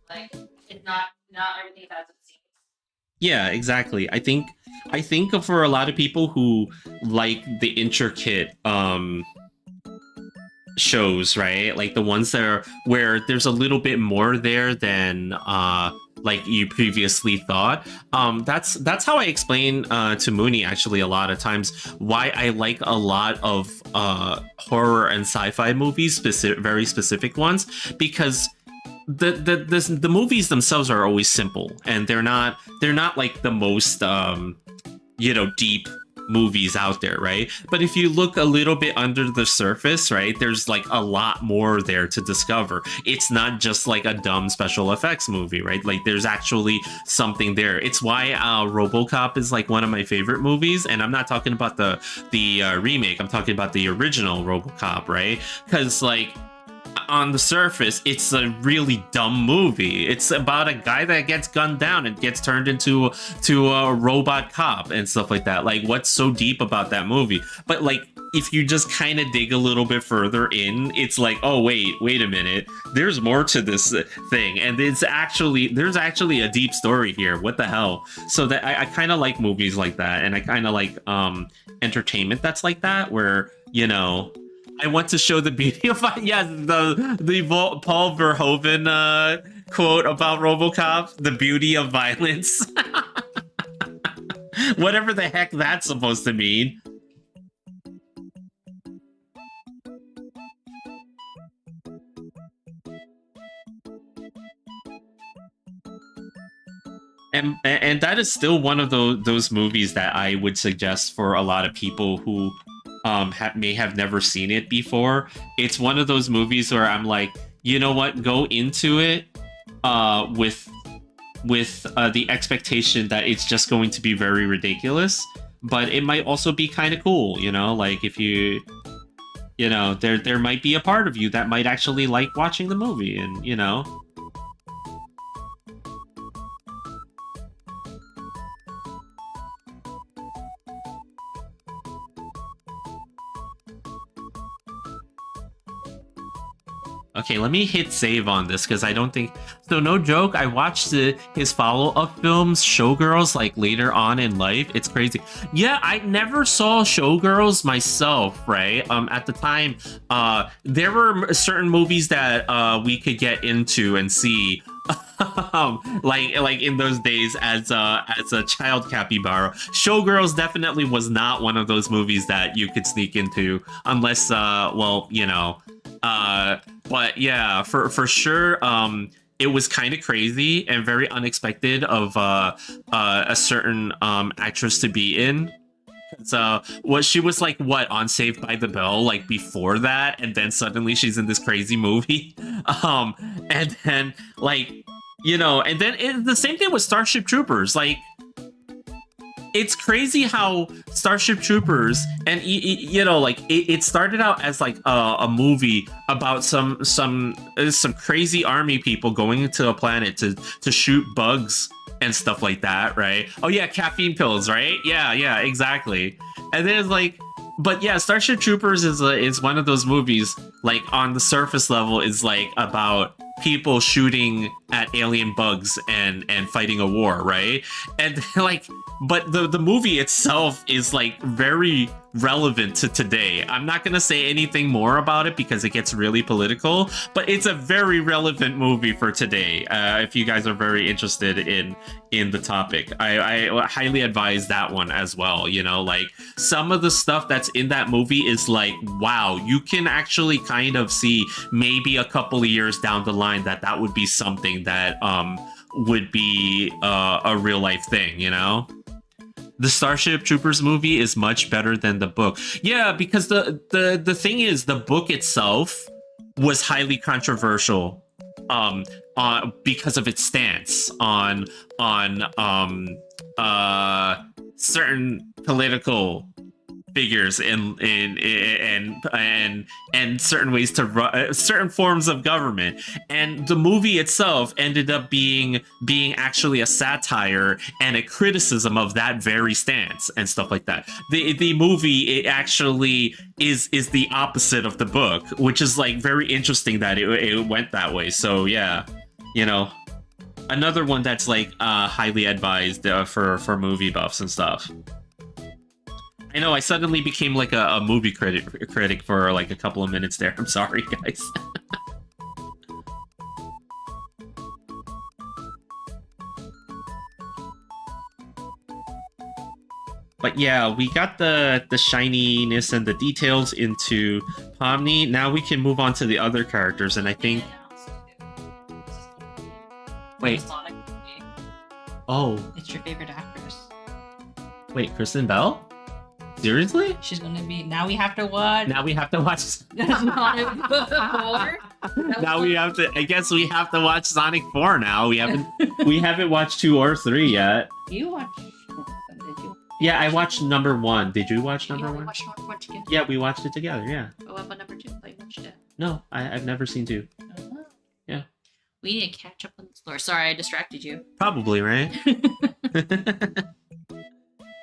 Like, it's not everything has it seems. Yeah, exactly. I think for a lot of people who like the intricate shows, right? Like the ones that are where there's a little bit more there than like you previously thought. That's how I explain to Mooney actually a lot of times why I like a lot of horror and sci-fi movies, very specific ones, because the movies themselves are always simple, and they're not like the most you know, deep movies out there, right? But if you look a little bit under the surface, right, there's like a lot more there to discover. It's not just like a dumb special effects movie, right? Like there's actually something there. It's why RoboCop is like one of my favorite movies, and I'm not talking about the remake. I'm talking about the original RoboCop, right? Because like, on the surface, it's a really dumb movie. It's about a guy that gets gunned down and gets turned into a robot cop and stuff like that. Like, what's so deep about that movie? But like, if you just kind of dig a little bit further in, it's like, oh wait a minute, there's more to this thing, and there's actually a deep story here. What the hell? So that I kind of like movies like that, and I kind of like entertainment that's like that, where I want to show the beauty of the Paul Verhoeven quote about RoboCop, the beauty of violence. Whatever the heck that's supposed to mean. And that is still one of those movies that I would suggest for a lot of people who may have never seen it before. It's one of those movies where I'm like, you know what, go into it with the expectation that it's just going to be very ridiculous, but it might also be kind of cool, like if there might be a part of you that might actually like watching the movie, and Okay, let me hit save on this because I don't think... So no joke, I watched his follow-up films, Showgirls, like later on in life. It's crazy. Yeah, I never saw Showgirls myself, right? At the time, there were certain movies that we could get into and see. like in those days as a child capybara. Showgirls definitely was not one of those movies that you could sneak into unless but yeah, for sure, it was kind of crazy and very unexpected of a certain actress to be in. So she was like on Saved by the Bell like before that, and then suddenly she's in this crazy movie, and then and then the same thing with Starship Troopers. Like, it's crazy how Starship Troopers, and it started out as like a movie about some crazy army people going into a planet to shoot bugs and stuff like that, right? Oh yeah, caffeine pills, right? Yeah, exactly. And then it's like, but yeah, Starship Troopers is one of those movies, like on the surface level, is like about people shooting at alien bugs and fighting a war, right? And like, but the movie itself is like very relevant to today. I'm not gonna say anything more about it because it gets really political, but it's a very relevant movie for today. If you guys are very interested in the topic, I highly advise that one as well. Like some of the stuff that's in that movie is like, wow, you can actually kind of see maybe a couple of years down the line that would be something that would be a real life thing, The Starship Troopers movie is much better than the book. Yeah, because the thing is, the book itself was highly controversial because of its stance on certain political figures and certain ways to run certain forms of government, and the movie itself ended up being actually a satire and a criticism of that very stance and stuff like that. The movie, it actually is the opposite of the book, which is like very interesting that it went that way. So yeah, another one that's like highly advised for movie buffs and stuff. I know I suddenly became like a movie critic for like a couple of minutes there. I'm sorry, guys. But yeah, we got the shininess and the details into Pomni. Now we can move on to the other characters, and I think... Wait. Oh. It's your favorite actress. Wait, Kristen Bell? Seriously? She's gonna be. Now we have to watch. Now we have to watch. Now we have to. I guess we have to watch Sonic 4 now. We haven't watched 2 or 3 yet. You watched them, did you? Yeah, I watched number 1. Did you watch number 1? Watched number 1 together. Yeah, we watched it together. Yeah. Oh, what about number 2? I watched it. No, I've never seen 2. Oh. Yeah. We need to catch up on this lore. Sorry, I distracted you. Probably, right?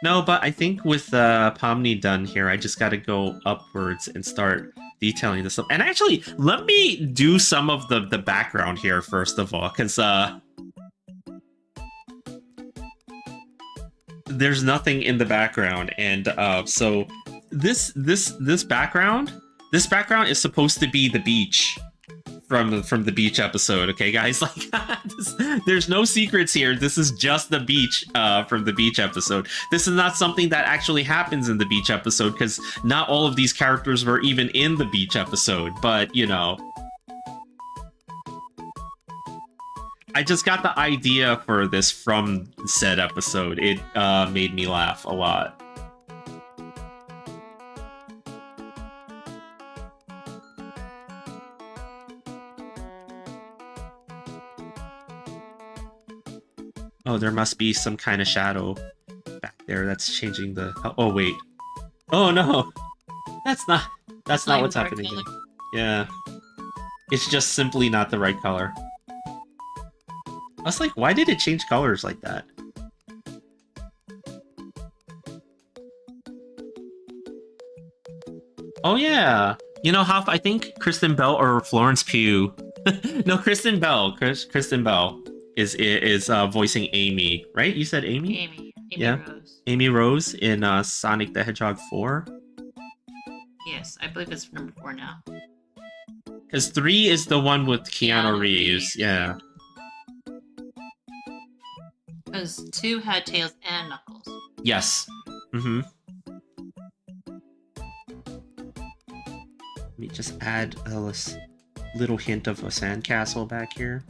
No, but I think with Pomni done here, I just got to go upwards and start detailing this up. And actually, let me do some of the background here first of all, because there's nothing in the background, and so this background is supposed to be the beach from the beach episode. Okay, guys, like there's no secrets here. This is just the beach from the beach episode. This is not something that actually happens in the beach episode because not all of these characters were even in the beach episode. But you know, I just got the idea for this from said episode. It made me laugh a lot. Oh, there must be some kind of shadow back there that's changing the... Oh, wait. Oh, no! That's not what's happening here. Yeah. It's just simply not the right color. I was like, why did it change colors like that? Oh, yeah. You know, how I think Kristen Bell or Florence Pugh... No, Kristen Bell. Kristen Bell is voicing Amy, right? You said Amy? Amy Yeah. Rose. Amy Rose in Sonic the Hedgehog 4. Yes, I believe it's number 4 now. Because 3 is the one with Keanu Reeves. Yeah. Because 2 had Tails and Knuckles. Yes. Mm-hmm. Let me just add a little hint of a sandcastle back here.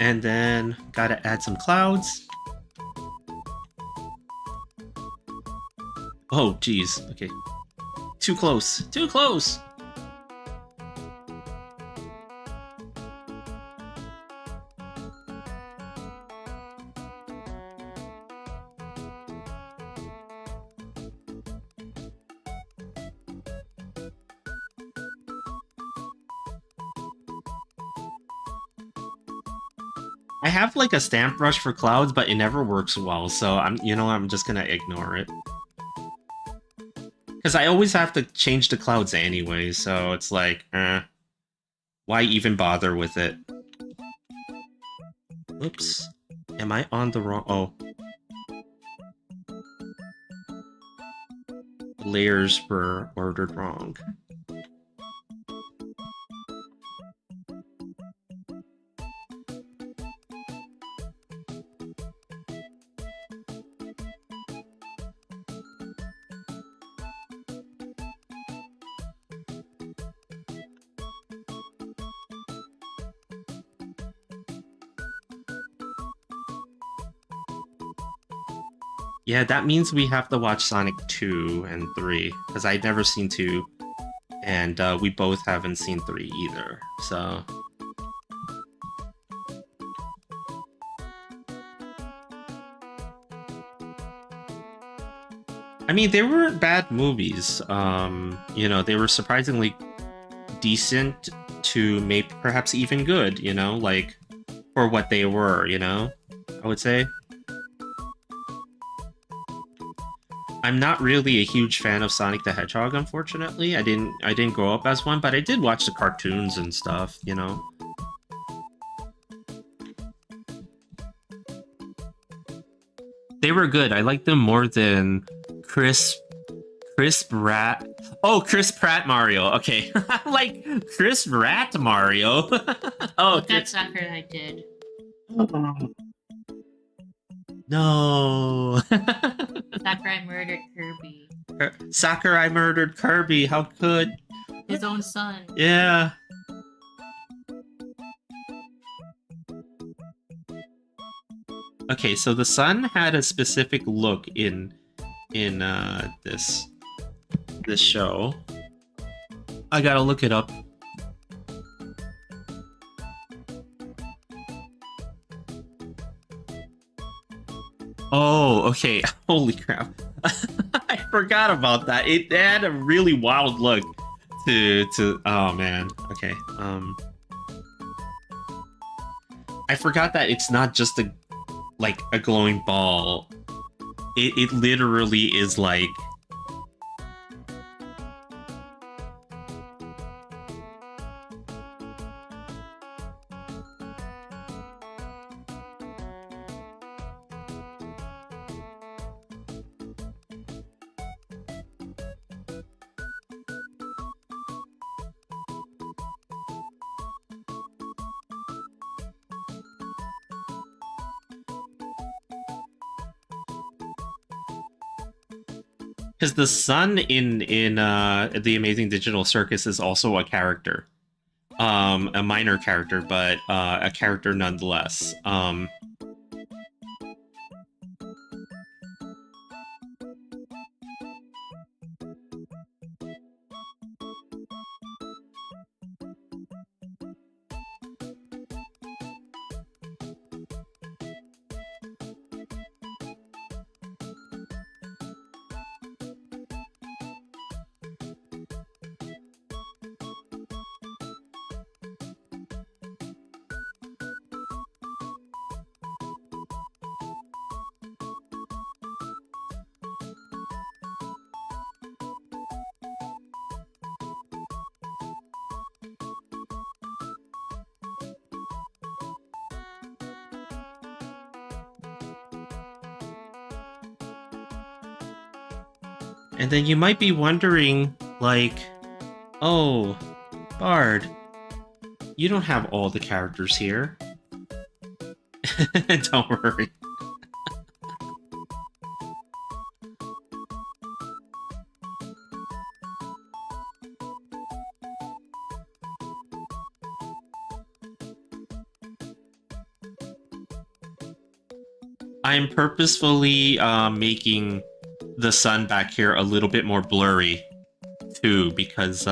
And then gotta add some clouds. Oh, geez. Okay. Too close. Too close! I have like a stamp brush for clouds, but it never works well, so I'm just gonna ignore it. Because I always have to change the clouds anyway, so it's like, why even bother with it? Oops. Am I on the wrong... Oh. The layers were ordered wrong. Yeah, that means we have to watch Sonic 2 and 3, because I've never seen 2, and we both haven't seen 3 either, so... I mean, they weren't bad movies. You know, they were surprisingly decent to maybe perhaps even good, you know, like, for what they were, you know, I would say. I'm not really a huge fan of Sonic the Hedgehog, unfortunately. I didn't grow up as one, but I did watch the cartoons and stuff, you know. They were good. I liked them more than Chris Pratt. Oh, Chris Pratt Mario. Okay. Like Chris Pratt Mario. Oh, That's Sakura I did. No. Sakurai murdered Kirby. Sakurai murdered Kirby. How could? His own son. Yeah. Okay, so the son had a specific look in this show. I gotta look it up. Oh, Oh, okay. Holy crap. I forgot about that. It had a really wild look to oh man. Okay. I forgot that it's not just a glowing ball. It literally is like because the sun in the Amazing Digital Circus is also a character, a minor character, but a character nonetheless. And then you might be wondering, like, oh, Bard, you don't have all the characters here. Don't worry. I'm purposefully making the sun back here a little bit more blurry too, because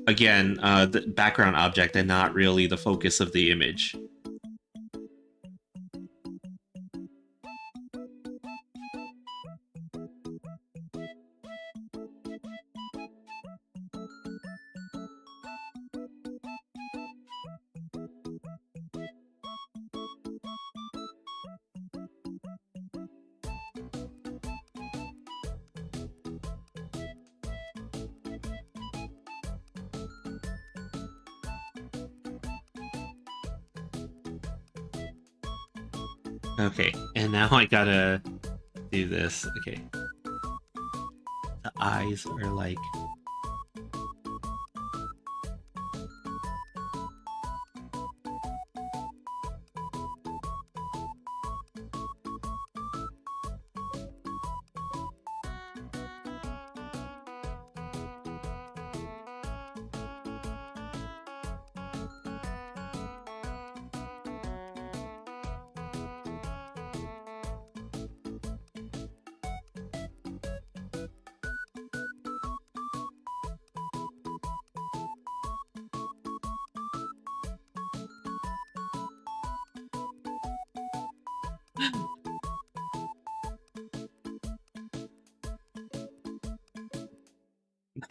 again, the background object and not really the focus of the image. Okay, and now I gotta do this. Okay. The eyes are like...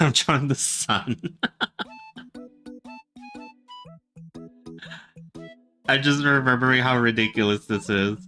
I'm drawing the sun. I'm just remembering how ridiculous this is.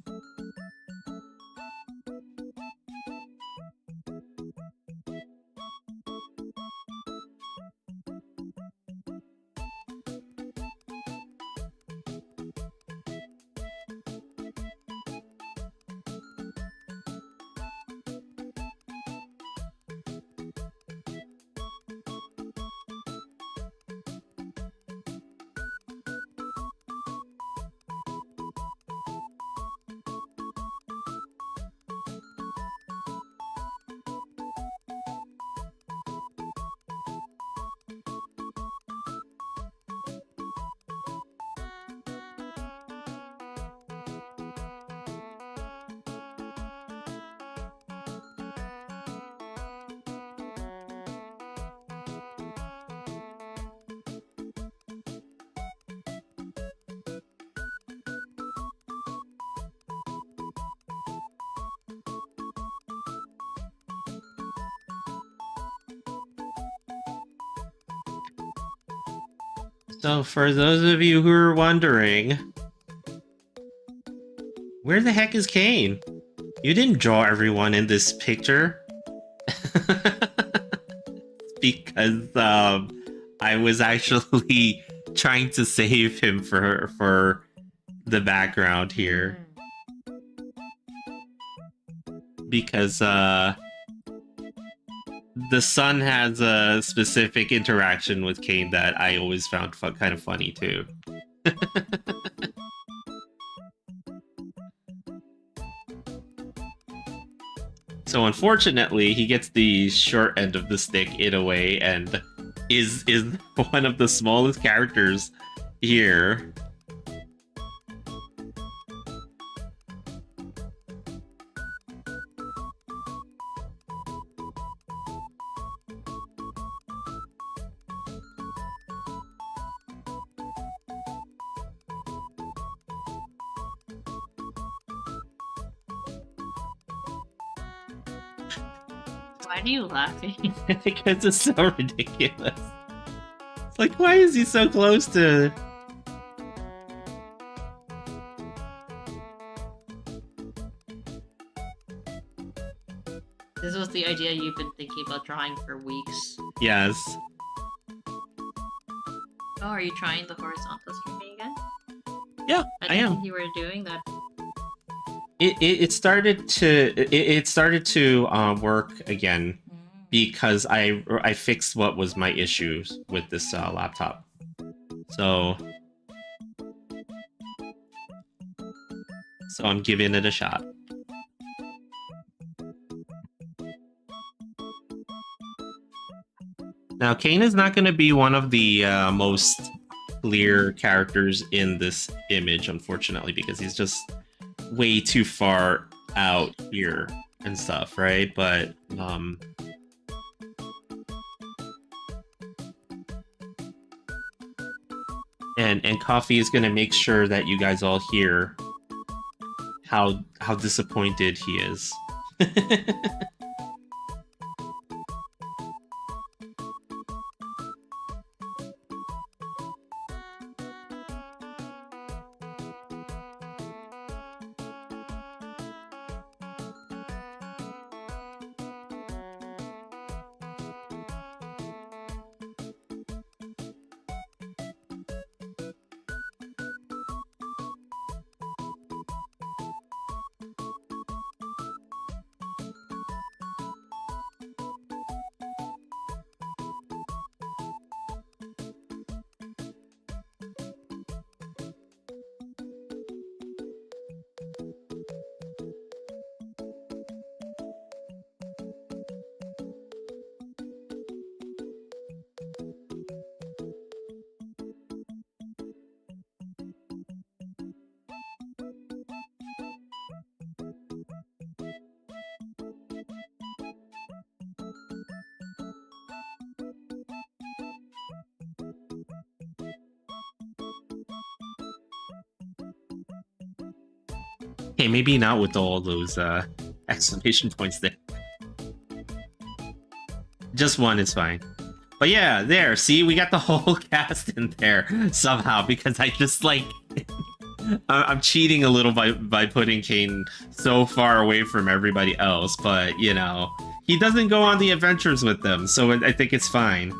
So for those of you who are wondering, where the heck is Kane? You didn't draw everyone in this picture. Because I was actually trying to save him for the background here. Because the sun has a specific interaction with Kane that I always found kind of funny too. So unfortunately, he gets the short end of the stick in a way, and is one of the smallest characters here. Why are you laughing? Because it's so ridiculous. It's like, why is he so close to... This was the idea you've been thinking about drawing for weeks. Yes. Oh, are you trying the horizontal streaming again? Yeah, I am. You were doing that. It started to work again because I fixed what was my issues with this laptop. So I'm giving it a shot. Now, Kane is not going to be one of the most clear characters in this image, unfortunately, because he's just way too far out here and stuff, right? But and Coffee is gonna make sure that you guys all hear how disappointed he is. Okay, maybe not with all those exclamation points there. Just one is fine. But yeah, there, see, we got the whole cast in there somehow, because I just, like... I'm cheating a little by putting Kane so far away from everybody else, but, you know, he doesn't go on the adventures with them, so I think it's fine.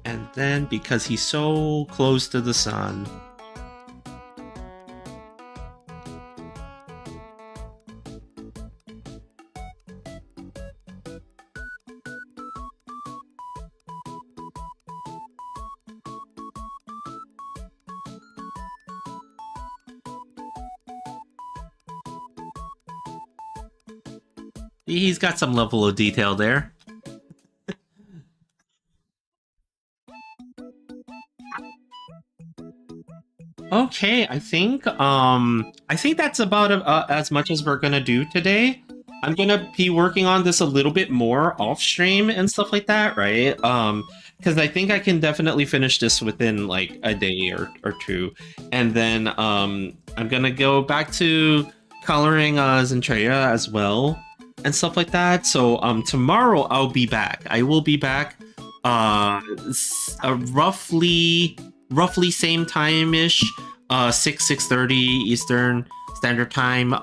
And then, because he's so close to the sun... He's got some level of detail there. Okay, I think that's about as much as we're gonna do today. I'm gonna be working on this a little bit more off stream and stuff like that, right? Because I think I can definitely finish this within like a day or two, and then I'm gonna go back to coloring Zentrea as well and stuff like that. So tomorrow I'll be back. I will be back roughly same time ish, 6:30 Eastern Standard Time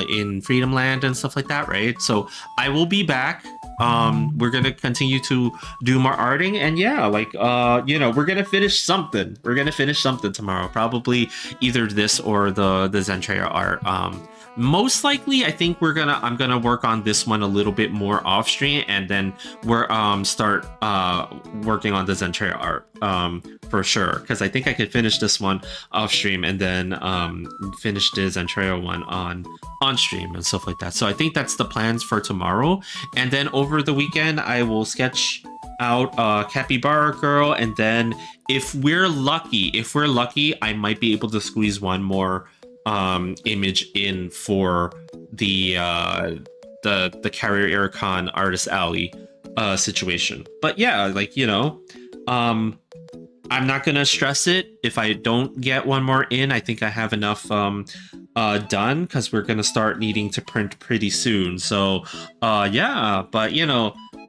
in Freedom Land and stuff like that, right? So I will be back. We're gonna continue to do more arting, and yeah, like we're gonna finish something. We're gonna finish something tomorrow. Probably either this or the Zentrea art. Most likely, I think I'm gonna work on this one a little bit more off stream, and then we're start working on the Zentrea art for sure, because I think I could finish this one off stream and then finish the Zentrea one on stream and stuff like that. So I think that's the plans for tomorrow, and then over the weekend I will sketch out Capybara Girl, and then if we're lucky, I might be able to squeeze one more image in for the Carrier Aircon Artist Alley situation. But yeah, like I'm not gonna stress it if I don't get one more in. I think I have enough done, because we're gonna start needing to print pretty soon. So yeah, but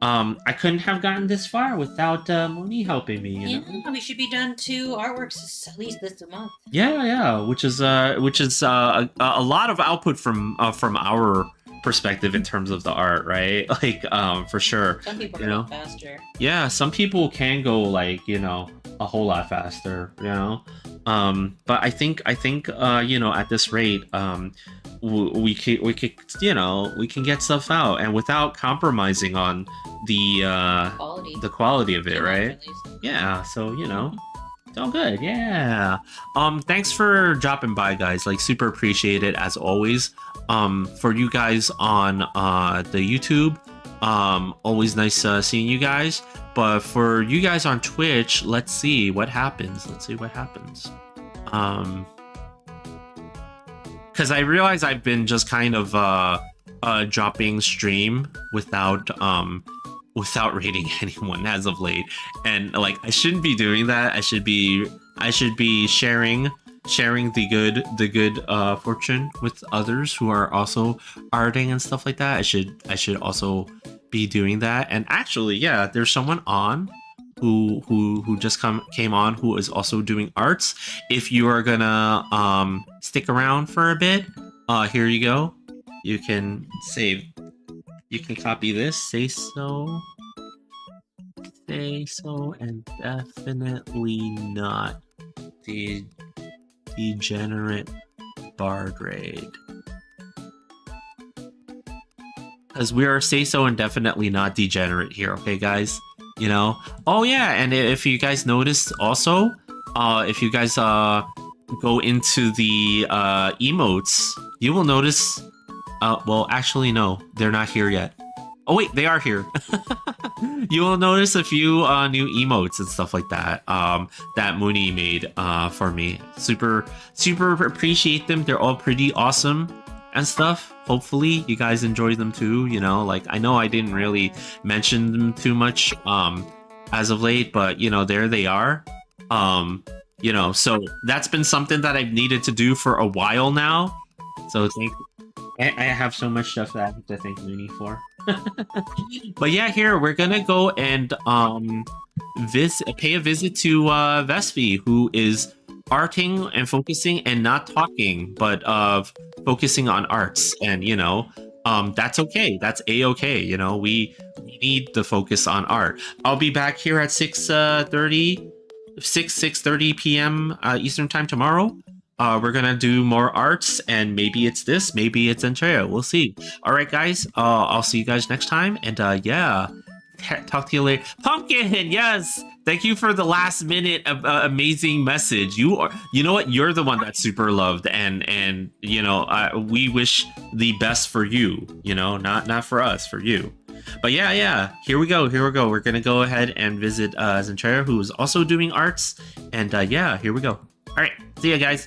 I couldn't have gotten this far without Moni helping me. You know? Yeah, we should be done 2 artworks at least this month. Yeah, which is a lot of output from our perspective in terms of the art, right? Like for sure. Some people go faster. Yeah, some people can go like a whole lot faster, but I think at this rate we can get stuff out, and without compromising on the quality of it, right? Yeah, so it's all good. Yeah. Thanks for dropping by, guys. Like, super appreciate it as always. For you guys on the YouTube, always nice seeing you guys. But for you guys on Twitch, let's see what happens. Because I realize I've been just kind of dropping stream without rating anyone as of late, and like I shouldn't be doing that. I should be sharing the good fortune with others who are also arting and stuff like that. I should also be doing that. And actually, yeah, there's someone on who just came on who is also doing arts. If you are gonna stick around for a bit, here you go. You can save. You can copy this. Say so, and definitely not the degenerate bard raid. Because we are say so and definitely not degenerate here, okay, guys? Oh yeah, and if you guys noticed also, if you guys go into the emotes, you will notice. Well, actually, no, they're not here yet. Oh wait, they are here. You will notice a few new emotes and stuff like that that Mooney made for me. Super appreciate them. They're all pretty awesome and stuff. Hopefully you guys enjoy them too. Like, I know I didn't really mention them too much as of late, but there they are. So that's been something that I've needed to do for a while now. So I have so much stuff that I have to thank Mooney for. But yeah, here we're gonna go and pay a visit to Vespi, who is arting and focusing and not talking, but focusing on arts. And that's okay. That's a-okay. We need the focus on art. I'll be back here at 6:30 p.m. Eastern time tomorrow. We're gonna do more arts, and maybe it's this, maybe it's Zentrea. We'll see. All right, guys. I'll see you guys next time. And yeah, talk to you later. Pumpkin, yes. Thank you for the last minute amazing message. You know what? You're the one that's super loved, and we wish the best for you. Not for us, for you. But yeah. Here we go. We're gonna go ahead and visit Zentrea, who is also doing arts. And yeah, here we go. All right. See ya, guys.